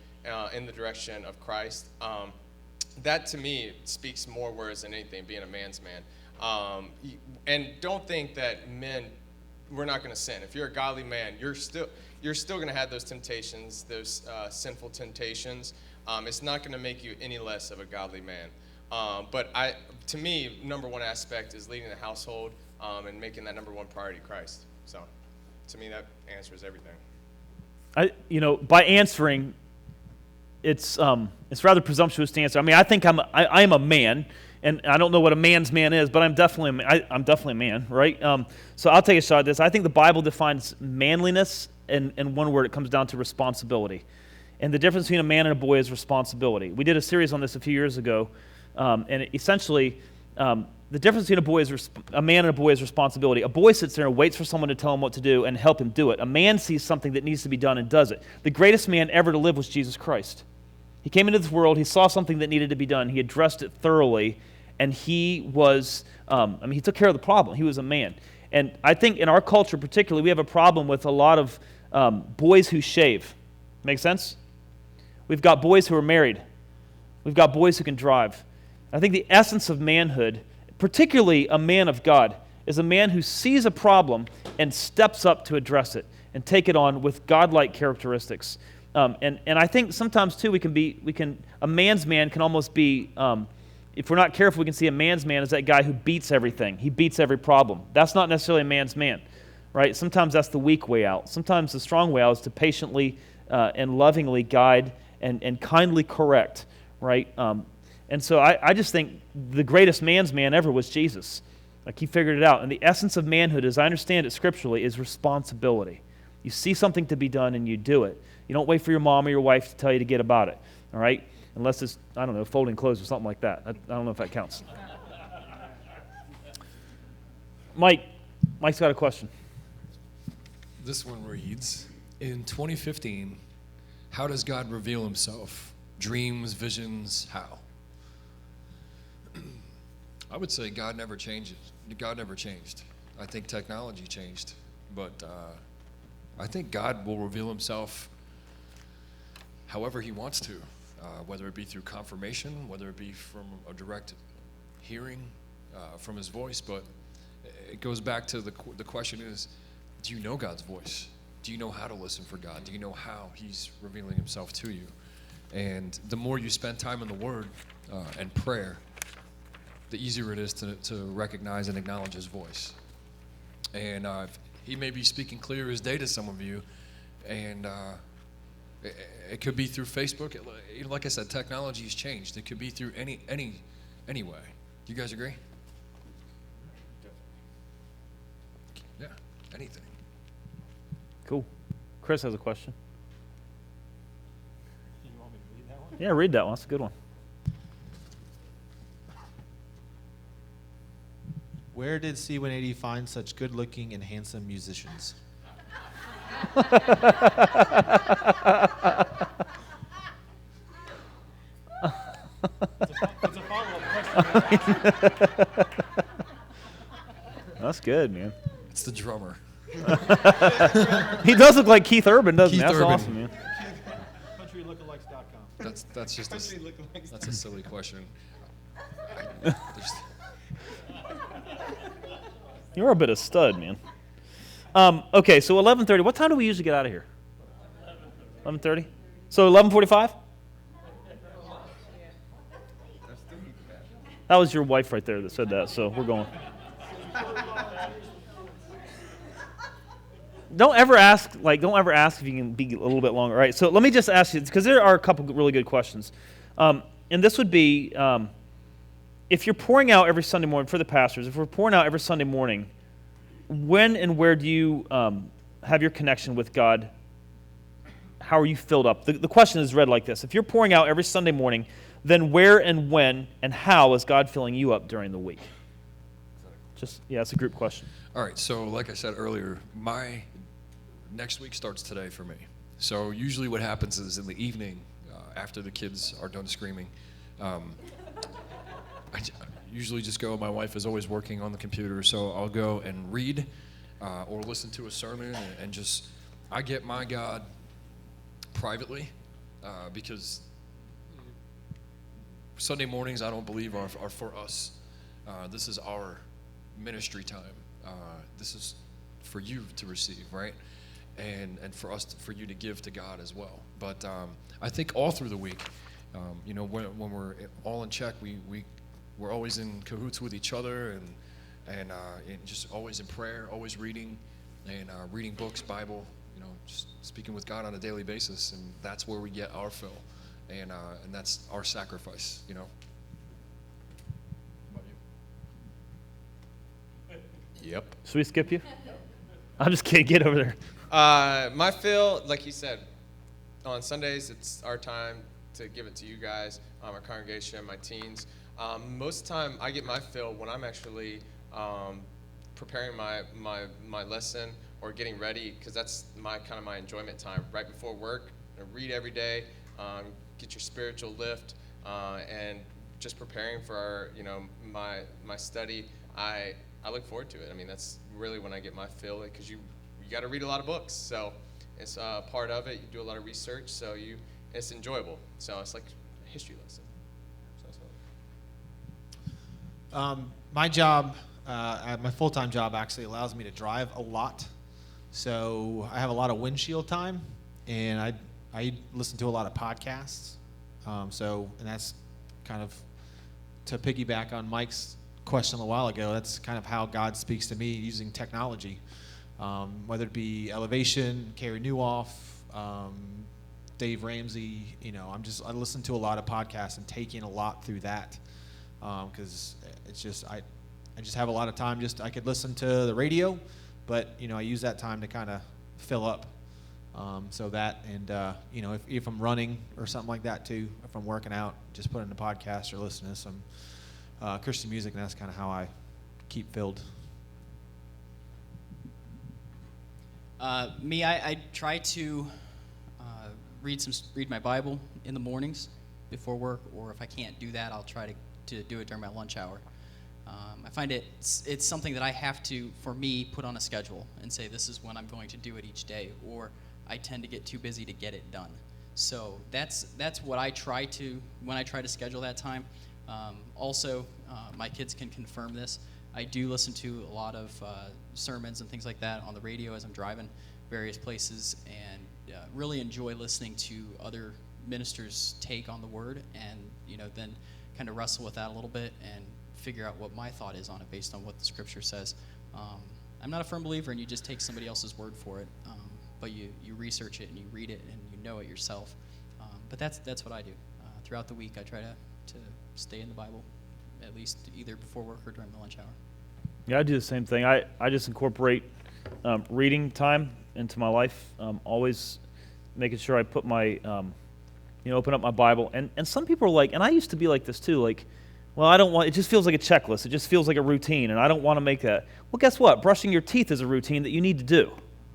in the direction of Christ. That to me speaks more words than anything. Being a man's man. And don't think that men, we're not going to sin. If you're a godly man, you're still going to have those temptations, those sinful temptations. It's not going to make you any less of a godly man. But to me, number one aspect is leading the household and making that number one priority Christ. So, to me, that answers everything. By answering, it's rather presumptuous to answer. I mean, I think I am a man. And I don't know what a man's man is, but I'm definitely a man, right? So I'll take a shot at this. I think the Bible defines manliness in one word. It comes down to responsibility. And the difference between a man and a boy is responsibility. We did a series on this a few years ago, and essentially the difference between a man and a boy is responsibility. A boy sits there and waits for someone to tell him what to do and help him do it. A man sees something that needs to be done and does it. The greatest man ever to live was Jesus Christ. He came into this world, he saw something that needed to be done, he addressed it thoroughly, and he was, he took care of the problem. He was a man. And I think in our culture particularly, we have a problem with a lot of boys who shave. Make sense? We've got boys who are married. We've got boys who can drive. I think the essence of manhood, particularly a man of God, is a man who sees a problem and steps up to address it and take it on with godlike characteristics. And I think sometimes too a man's man can almost be, if we're not careful, we can see a man's man as that guy who beats everything. He beats every problem. That's not necessarily a man's man, right? Sometimes that's the weak way out. Sometimes the strong way out is to patiently and lovingly guide and kindly correct, right? And so I just think the greatest man's man ever was Jesus. Like he figured it out. And the essence of manhood, as I understand it scripturally, is responsibility. You see something to be done and you do it. You don't wait for your mom or your wife to tell you to get about it, all right? Unless it's, folding clothes or something like that. I don't know if that counts. Mike's got a question. This one reads, in 2015, how does God reveal himself? Dreams, visions, how? I would say God never changes. God never changed. I think technology changed, but I think God will reveal himself however he wants to, whether it be through confirmation, whether it be from a direct hearing from his voice. But it goes back to the question is, do you know God's voice? Do you know how to listen for God? Do you know how he's revealing himself to you? And the more you spend time in the Word and prayer, the easier it is to recognize and acknowledge his voice. And he may be speaking clear as day to some of you, and It could be through Facebook. Like I said, technology has changed. It could be through any way. Do you guys agree? Yeah, anything. Cool. Chris has a question. You want me to read that one? Yeah, read that one. That's a good one. Where did C-180 find such good-looking and handsome musicians? It's a follow-up question. That's good, man. It's the drummer. He does look like Keith Urban, doesn't he? Keith That's Urban. awesome, man. CountryLookalikes.com. That's just that's a silly question. There's- You're a bit of stud, man. Okay, so 11:30. What time do we usually get out of here? 11:30. So 11:45. That was your wife right there that said that. So we're going. Don't ever ask if you can be a little bit longer. All right. So let me just ask you, because there are a couple really good questions, and this would be. If you're pouring out every Sunday morning for the pastors, if we're pouring out every Sunday morning, when and where do you have your connection with God? How are you filled up? The question is read like this. If you're pouring out every Sunday morning, then where and when and how is God filling you up during the week? It's a group question. All right, so like I said earlier, my next week starts today for me. So usually what happens is in the evening, after the kids are done screaming, I usually just go. My wife is always working on the computer, so I'll go and read or listen to a sermon, and just I get my God privately because Sunday mornings I don't believe are for us. This is our ministry time. This is for you to receive, right? And for you to give to God as well. But I think all through the week, when we're all in check, we're always in cahoots with each other and just always in prayer, always reading and reading books, Bible, just speaking with God on a daily basis, and that's where we get our fill, and that's our sacrifice, How about you? Yep. Should we skip you? I'm just kidding. Get over there. My fill, like he said, on Sundays it's our time to give it to you guys, our congregation, my teens. Most of the time I get my fill when I'm actually preparing my lesson or getting ready, because that's my enjoyment time right before work. I read every day, get your spiritual lift, and just preparing for my study. I look forward to it. I mean, that's really when I get my fill, because you got to read a lot of books, so it's part of it. You do a lot of research, so it's enjoyable. So it's like a history lesson. My job, my full-time job actually allows me to drive a lot. So I have a lot of windshield time, and I listen to a lot of podcasts. And that's kind of to piggyback on Mike's question a while ago. That's kind of how God speaks to me using technology, whether it be Elevation, Carrie Newhoff, Dave Ramsey. I listen to a lot of podcasts and take in a lot through that, because it's just I just have a lot of time. I could listen to the radio, but I use that time to kind of fill up. So that, and if I'm running or something like that too, if I'm working out, just put in a podcast or listen to some Christian music, and that's kind of how I keep filled. I try to read my Bible in the mornings before work, or if I can't do that, I'll try to do it during my lunch hour. I find it's something that I have to, for me, put on a schedule and say this is when I'm going to do it each day, or I tend to get too busy to get it done. So that's what I try to, when I try to schedule that time. Also, my kids can confirm this. I do listen to a lot of sermons and things like that on the radio as I'm driving various places, and really enjoy listening to other ministers' take on the word, and then kind of wrestle with that a little bit and figure out what my thought is on it based on what the scripture says. I'm not a firm believer in you just take somebody else's word for it. but you research it and you read it and you know it yourself. But that's what I do. Throughout the week, I try to stay in the Bible, at least either before work or during the lunch hour. Yeah, I do the same thing. I just incorporate reading time into my life, always making sure I put my, open up my Bible. And some people are like, and I used to be like this too, like, well, I don't want, it just feels like a checklist. It just feels like a routine, and I don't want to make that. Well, guess what? Brushing your teeth is a routine that you need to do,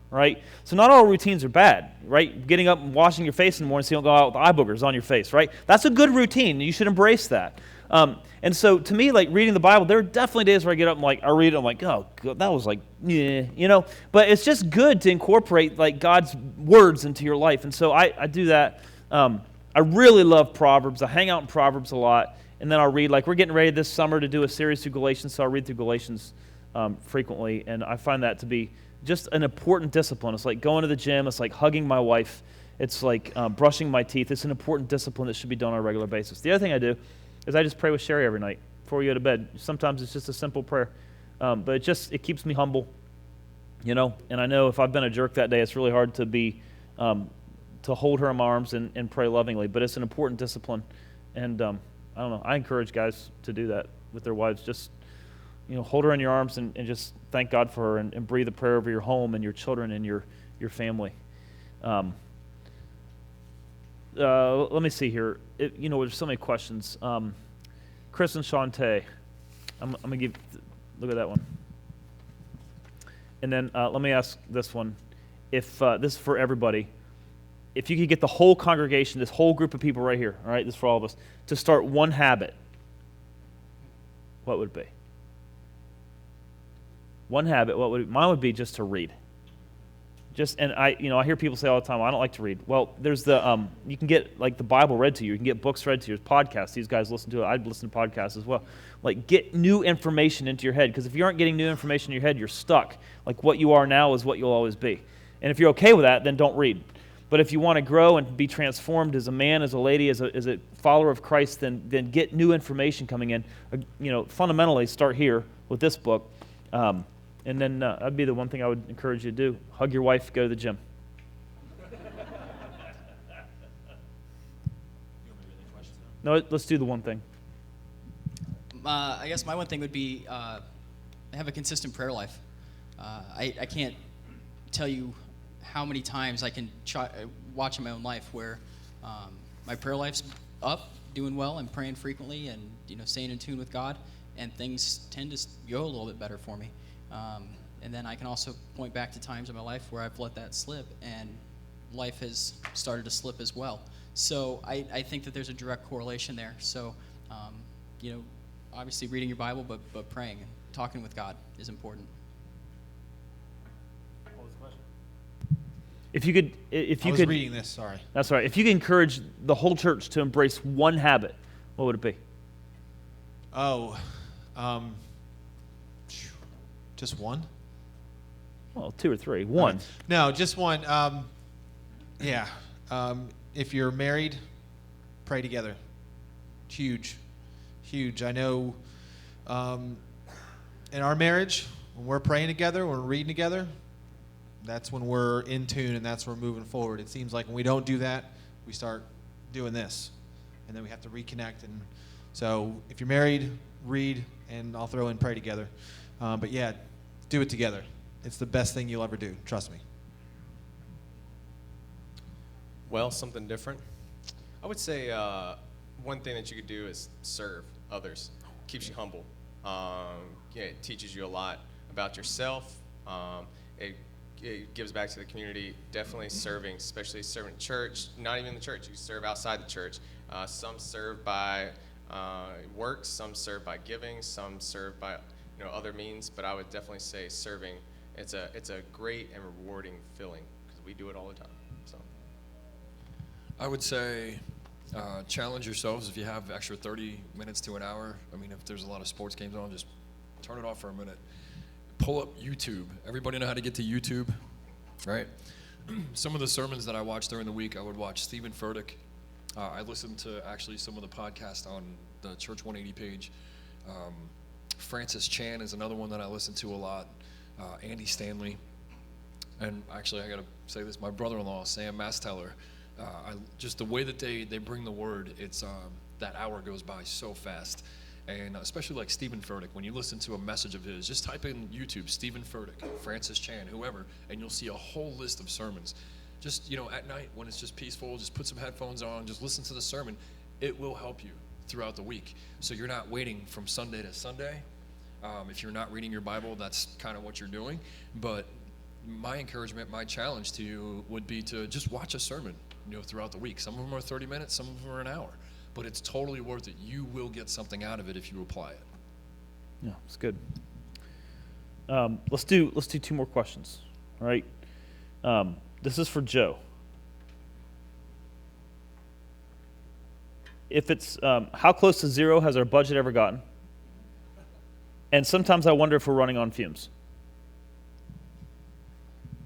right? So not all routines are bad, right? Getting up and washing your face in the morning so you don't go out with eye boogers on your face, right? That's a good routine. You should embrace that. And so to me, like reading the Bible, there are definitely days where I get up and like I read it, I'm like, oh, God, that was like, yeah, But it's just good to incorporate like God's words into your life, and so I do that. I really love Proverbs. I hang out in Proverbs a lot, and then I'll read. Like we're getting ready this summer to do a series through Galatians, so I'll read through Galatians frequently, and I find that to be just an important discipline. It's like going to the gym. It's like hugging my wife. It's like brushing my teeth. It's an important discipline that should be done on a regular basis. The other thing I do is I just pray with Sherry every night before we go to bed. Sometimes it's just a simple prayer, but it keeps me humble, And I know if I've been a jerk that day, it's really hard to hold her in my arms and pray lovingly. But it's an important discipline, and I don't know. I encourage guys to do that with their wives. Just hold her in your arms and just thank God for her and breathe a prayer over your home and your children and your family. Let me see here. There's so many questions. Chris and Shantae, I'm going to look at that one. And then let me ask this one. If this is for everybody, if you could get the whole congregation, this whole group of people right here, all right, this is for all of us, to start one habit, what would it be? One habit, what would it be? Mine would be just to read. I hear people say all the time, well, I don't like to read. Well, there's you can get like the Bible read to you. You can get books read to you. There's podcasts. These guys listen to it. I'd listen to podcasts as well. Like get new information into your head, because if you aren't getting new information in your head, you're stuck. Like what you are now is what you'll always be. And if you're okay with that, then don't read. But if you want to grow and be transformed as a man, as a lady, as a follower of Christ, then get new information coming in. Fundamentally, start here with this book. And then that'd be the one thing I would encourage you to do. Hug your wife, go to the gym. No, let's do the one thing. I guess my one thing would be have a consistent prayer life. I can't tell you how many times I can watch in my own life where my prayer life's up, doing well, and praying frequently, and staying in tune with God, and things tend to go a little bit better for me. And then I can also point back to times in my life where I've let that slip, and life has started to slip as well. So I think that there's a direct correlation there. So, obviously reading your Bible, but praying and talking with God is important. What was the question? If you I was could reading this, sorry. That's all right. If you could encourage the whole church to embrace one habit, what would it be? Just one? Well, 2 or 3. One. No, just one. If you're married, pray together. Huge. I know in our marriage, when we're praying together, when we're reading together, that's when we're in tune, and that's when we're moving forward. It seems like when we don't do that, we start doing this, and then we have to reconnect. And so if you're married, read, and I'll throw in pray together. But yeah, do it together. It's the best thing you'll ever do. Trust me. Well, something different. I would say one thing that you could do is serve others. Keeps you humble. It teaches you a lot about yourself. It gives back to the community. Definitely serving, especially serving church. Not even the church. You serve outside the church. Some serve by works. Some serve by giving. Some serve by other means. But I would definitely say serving. It's a great and rewarding feeling because we do it all the time. So I would say challenge yourselves. If you have extra 30 minutes to an hour, if there's a lot of sports games on, just turn it off for a minute. Pull up YouTube. Everybody know how to get to YouTube, right? Some of the sermons that I watched during the week, I would watch Stephen Furtick. I listened to actually some of the podcasts on the Church 180 page. Francis Chan is another one that I listen to a lot. Andy Stanley. And actually, I got to say this, my brother-in-law, Sam Masteller, just the way that they bring the word, it's that hour goes by so fast. And especially like Stephen Furtick, when you listen to a message of his, just type in YouTube, Stephen Furtick, Francis Chan, whoever, and you'll see a whole list of sermons. Just, at night when it's just peaceful, just put some headphones on, just listen to the sermon. It will help you throughout the week. So you're not waiting from Sunday to Sunday. If you're not reading your Bible, that's kind of what you're doing. But my encouragement, my challenge to you would be to just watch a sermon, throughout the week. Some of them are 30 minutes, some of them are an hour. But it's totally worth it. You will get something out of it if you apply it. Yeah, it's good. Let's do 2 more questions. All right. This is for Joe. If it's how close to zero has our budget ever gotten? And sometimes I wonder if we're running on fumes.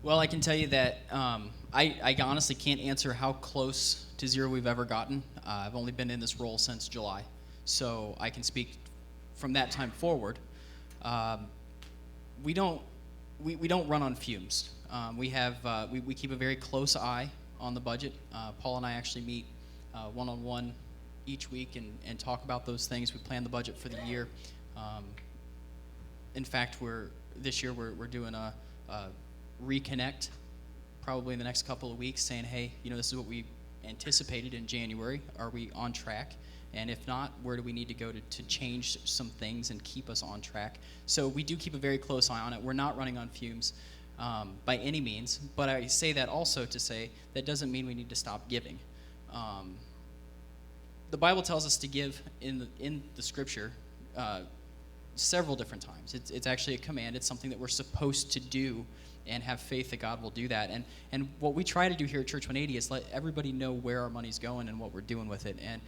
Well, I can tell you that I honestly can't answer how close to zero we've ever gotten. I've only been in this role since July, so I can speak from that time forward. We don't run on fumes. We keep a very close eye on the budget. Paul and I actually meet one-on-one each week and talk about those things. We plan the budget for the year. In fact, this year we're doing a reconnect probably in the next couple of weeks, saying, hey, this is what we anticipated in January. Are we on track? And if not, where do we need to go to change some things and keep us on track? So we do keep a very close eye on it. We're not running on fumes by any means, but I say that also to say that doesn't mean we need to stop giving. The Bible tells us to give in the Scripture several different times. It's actually a command. It's something that we're supposed to do and have faith that God will do that. And what we try to do here at Church 180 is let everybody know where our money's going and what we're doing with it. And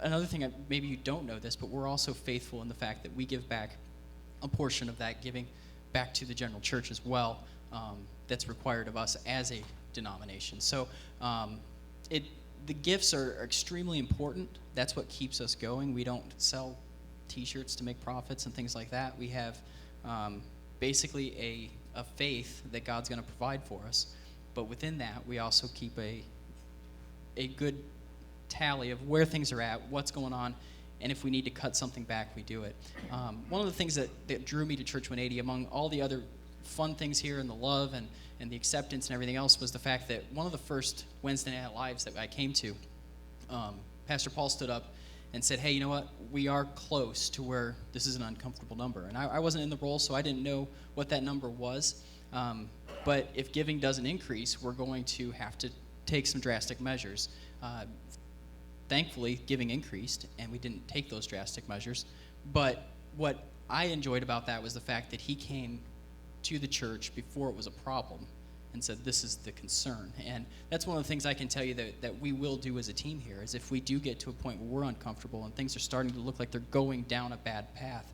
another thing, maybe you don't know this, but we're also faithful in the fact that we give back a portion of that giving back to the general church as well. That's required of us as a denomination. So the gifts are extremely important. That's what keeps us going. We don't sell T-shirts to make profits and things like that. We have basically a faith that God's going to provide for us. But within that, we also keep a good tally of where things are at, what's going on, and if we need to cut something back, we do it. One of the things that drew me to Church 180, among all the other fun things here and the love and the acceptance and everything else, was the fact that one of the first Wednesday Night Lives that I came to, Pastor Paul stood up and said, hey, you know what, we are close to where this is an uncomfortable number. And I wasn't in the role, so I didn't know what that number was. But if giving doesn't increase, we're going to have to take some drastic measures. Thankfully, giving increased, and we didn't take those drastic measures. But what I enjoyed about that was the fact that he came to the church before it was a problem and said, this is the concern. And that's one of the things I can tell you that we will do as a team here, is if we do get to a point where we're uncomfortable and things are starting to look like they're going down a bad path,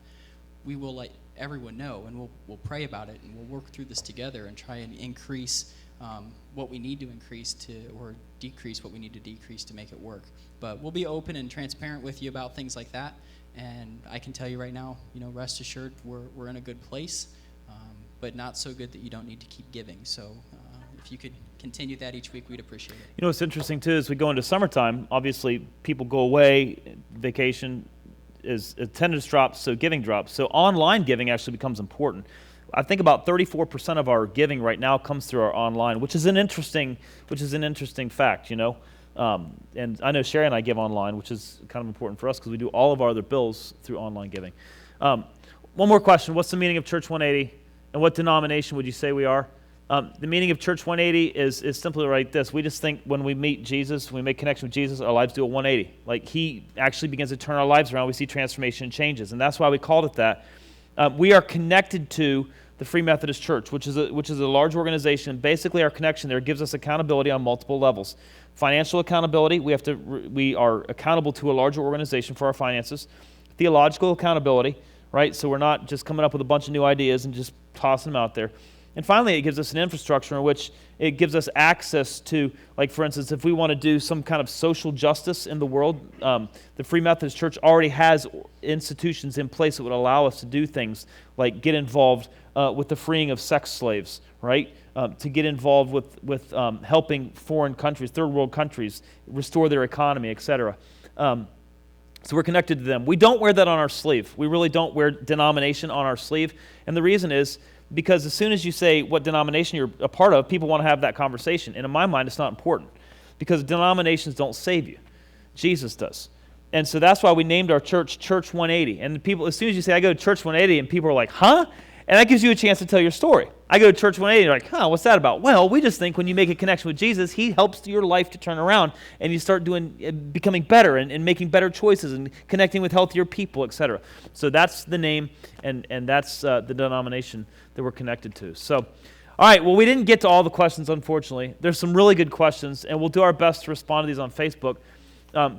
we will let everyone know, and we'll pray about it, and we'll work through this together and try and increase what we need to increase or decrease what we need to decrease to make it work. But we'll be open and transparent with you about things like that, and I can tell you right now, rest assured we're in a good place, but not so good that you don't need to keep giving. So if you could continue that each week, we'd appreciate it. What's interesting too is we go into summertime, obviously people go away, vacation, is attendance drops, so giving drops. So online giving actually becomes important. I think about 34% of our giving right now comes through our online, which is an interesting fact, And I know Sherry and I give online, which is kind of important for us because we do all of our other bills through online giving. One more question: what's the meaning of Church 180, and what denomination would you say we are? The meaning of Church 180 is simply like this. We just think when we meet Jesus, when we make connection with Jesus, our lives do a 180. Like he actually begins to turn our lives around. We see transformation and changes, and that's why we called it that. We are connected to the Free Methodist Church, which is a large organization. Basically, our connection there gives us accountability on multiple levels. Financial accountability, we are accountable to a larger organization for our finances. Theological accountability, right? So we're not just coming up with a bunch of new ideas and just tossing them out there. And finally, it gives us an infrastructure in which it gives us access to, like for instance, if we want to do some kind of social justice in the world, the Free Methodist Church already has institutions in place that would allow us to do things like get involved with the freeing of sex slaves, right? To get involved with helping foreign countries, third world countries, restore their economy, etc. So we're connected to them. We don't wear that on our sleeve. We really don't wear denomination on our sleeve. And the reason is because as soon as you say what denomination you're a part of, people want to have that conversation. And in my mind, it's not important because denominations don't save you. Jesus does. And so that's why we named our church Church 180. And people, as soon as you say, I go to Church 180, and people are like, huh? And that gives you a chance to tell your story. I go to Church 180, and you're like, huh, what's that about? Well, we just think when you make a connection with Jesus, he helps your life to turn around, and you start becoming better and making better choices and connecting with healthier people, etc. So that's the name, and that's the denomination that we're connected to. So, all right, well, we didn't get to all the questions, unfortunately. There's some really good questions, and we'll do our best to respond to these on Facebook.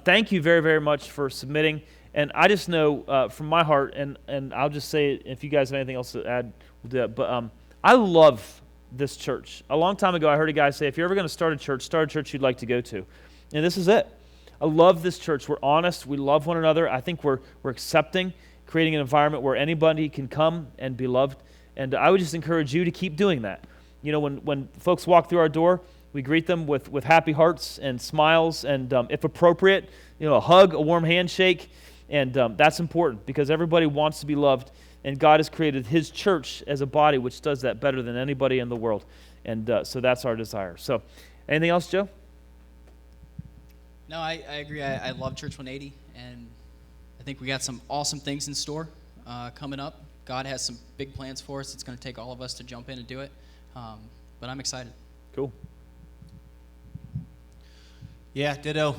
Thank you very, very much for submitting. And I just know from my heart, and I'll just say it, if you guys have anything else to add, we'll do that. But I love this church. A long time ago, I heard a guy say, if you're ever going to start a church you'd like to go to. And this is it. I love this church. We're honest. We love one another. I think we're accepting, creating an environment where anybody can come and be loved. And I would just encourage you to keep doing that. You know, when folks walk through our door, we greet them with happy hearts and smiles, and if appropriate, a hug, a warm handshake. And that's important because everybody wants to be loved, and God has created his church as a body which does that better than anybody in the world. And so that's our desire. So anything else, Joe? No, I agree. I love Church 180, and I think we got some awesome things in store coming up. God has some big plans for us. It's going to take all of us to jump in and do it, but I'm excited. Cool. Yeah, ditto.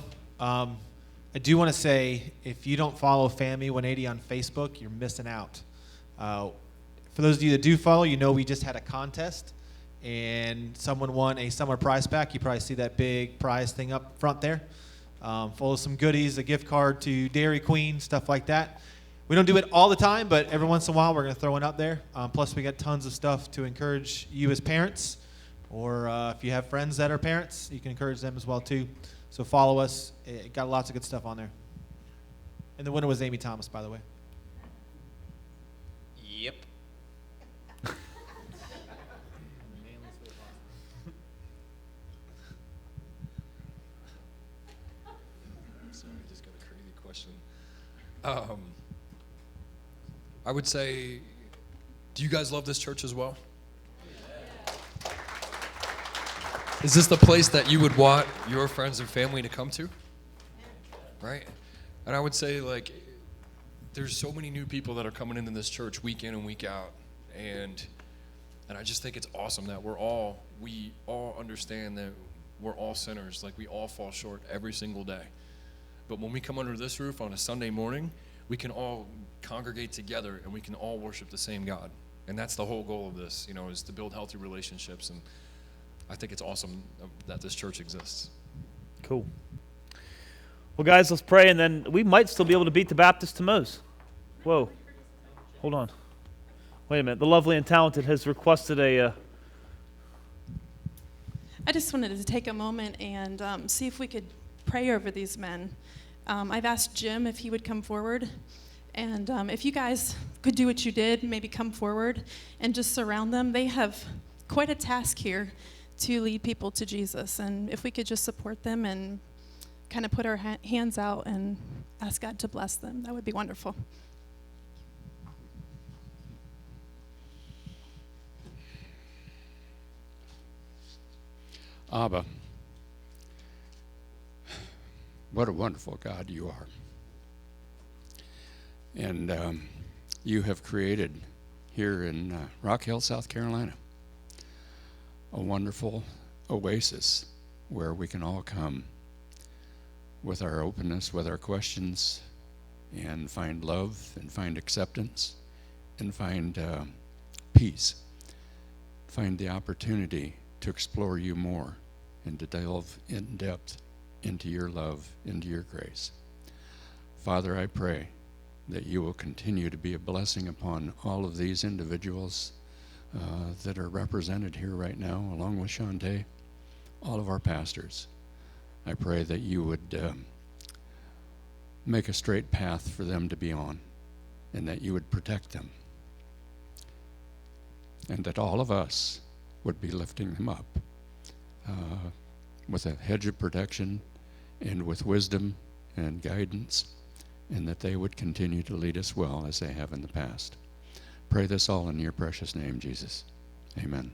I do want to say, if you don't follow Family 180 on Facebook, you're missing out. For those of you that do follow, we just had a contest, and someone won a summer prize pack. You probably see that big prize thing up front there, full of some goodies, a gift card to Dairy Queen, stuff like that. We don't do it all the time, but every once in a while we're going to throw one up there. Plus, we got tons of stuff to encourage you as parents, or if you have friends that are parents, you can encourage them as well too. So follow us. It got lots of good stuff on there. And the winner was Amy Thomas, by the way. Yep. Sorry, I just got a crazy question. I would say, do you guys love this church as well? Is this the place that you would want your friends and family to come to? Right? And I would say, there's so many new people that are coming into this church week in and week out. And I just think it's awesome that we all understand that we're all sinners. We all fall short every single day. But when we come under this roof on a Sunday morning, we can all congregate together and we can all worship the same God. And that's the whole goal of this, is to build healthy relationships. And I think it's awesome that this church exists. Cool. Well, guys, let's pray, and then we might still be able to beat the Baptist to Moe's. Whoa. Hold on. Wait a minute. The lovely and talented has requested a... I just wanted to take a moment and see if we could pray over these men. I've asked Jim if he would come forward. And if you guys could do what you did, maybe come forward and just surround them. They have quite a task here to lead people to Jesus. And if we could just support them and kind of put our hands out and ask God to bless them, that would be wonderful. Abba, what a wonderful God you are. And you have created here in Rock Hill, South Carolina, a wonderful oasis where we can all come with our openness, with our questions, and find love and find acceptance and find peace. Find the opportunity to explore you more and to delve in depth into your love, into your grace. Father, I pray that you will continue to be a blessing upon all of these individuals, that are represented here right now, along with Shantae, all of our pastors. I pray that you would make a straight path for them to be on, and that you would protect them, and that all of us would be lifting them up with a hedge of protection and with wisdom and guidance, and that they would continue to lead us well as they have in the past. Pray this all in your precious name, Jesus. Amen.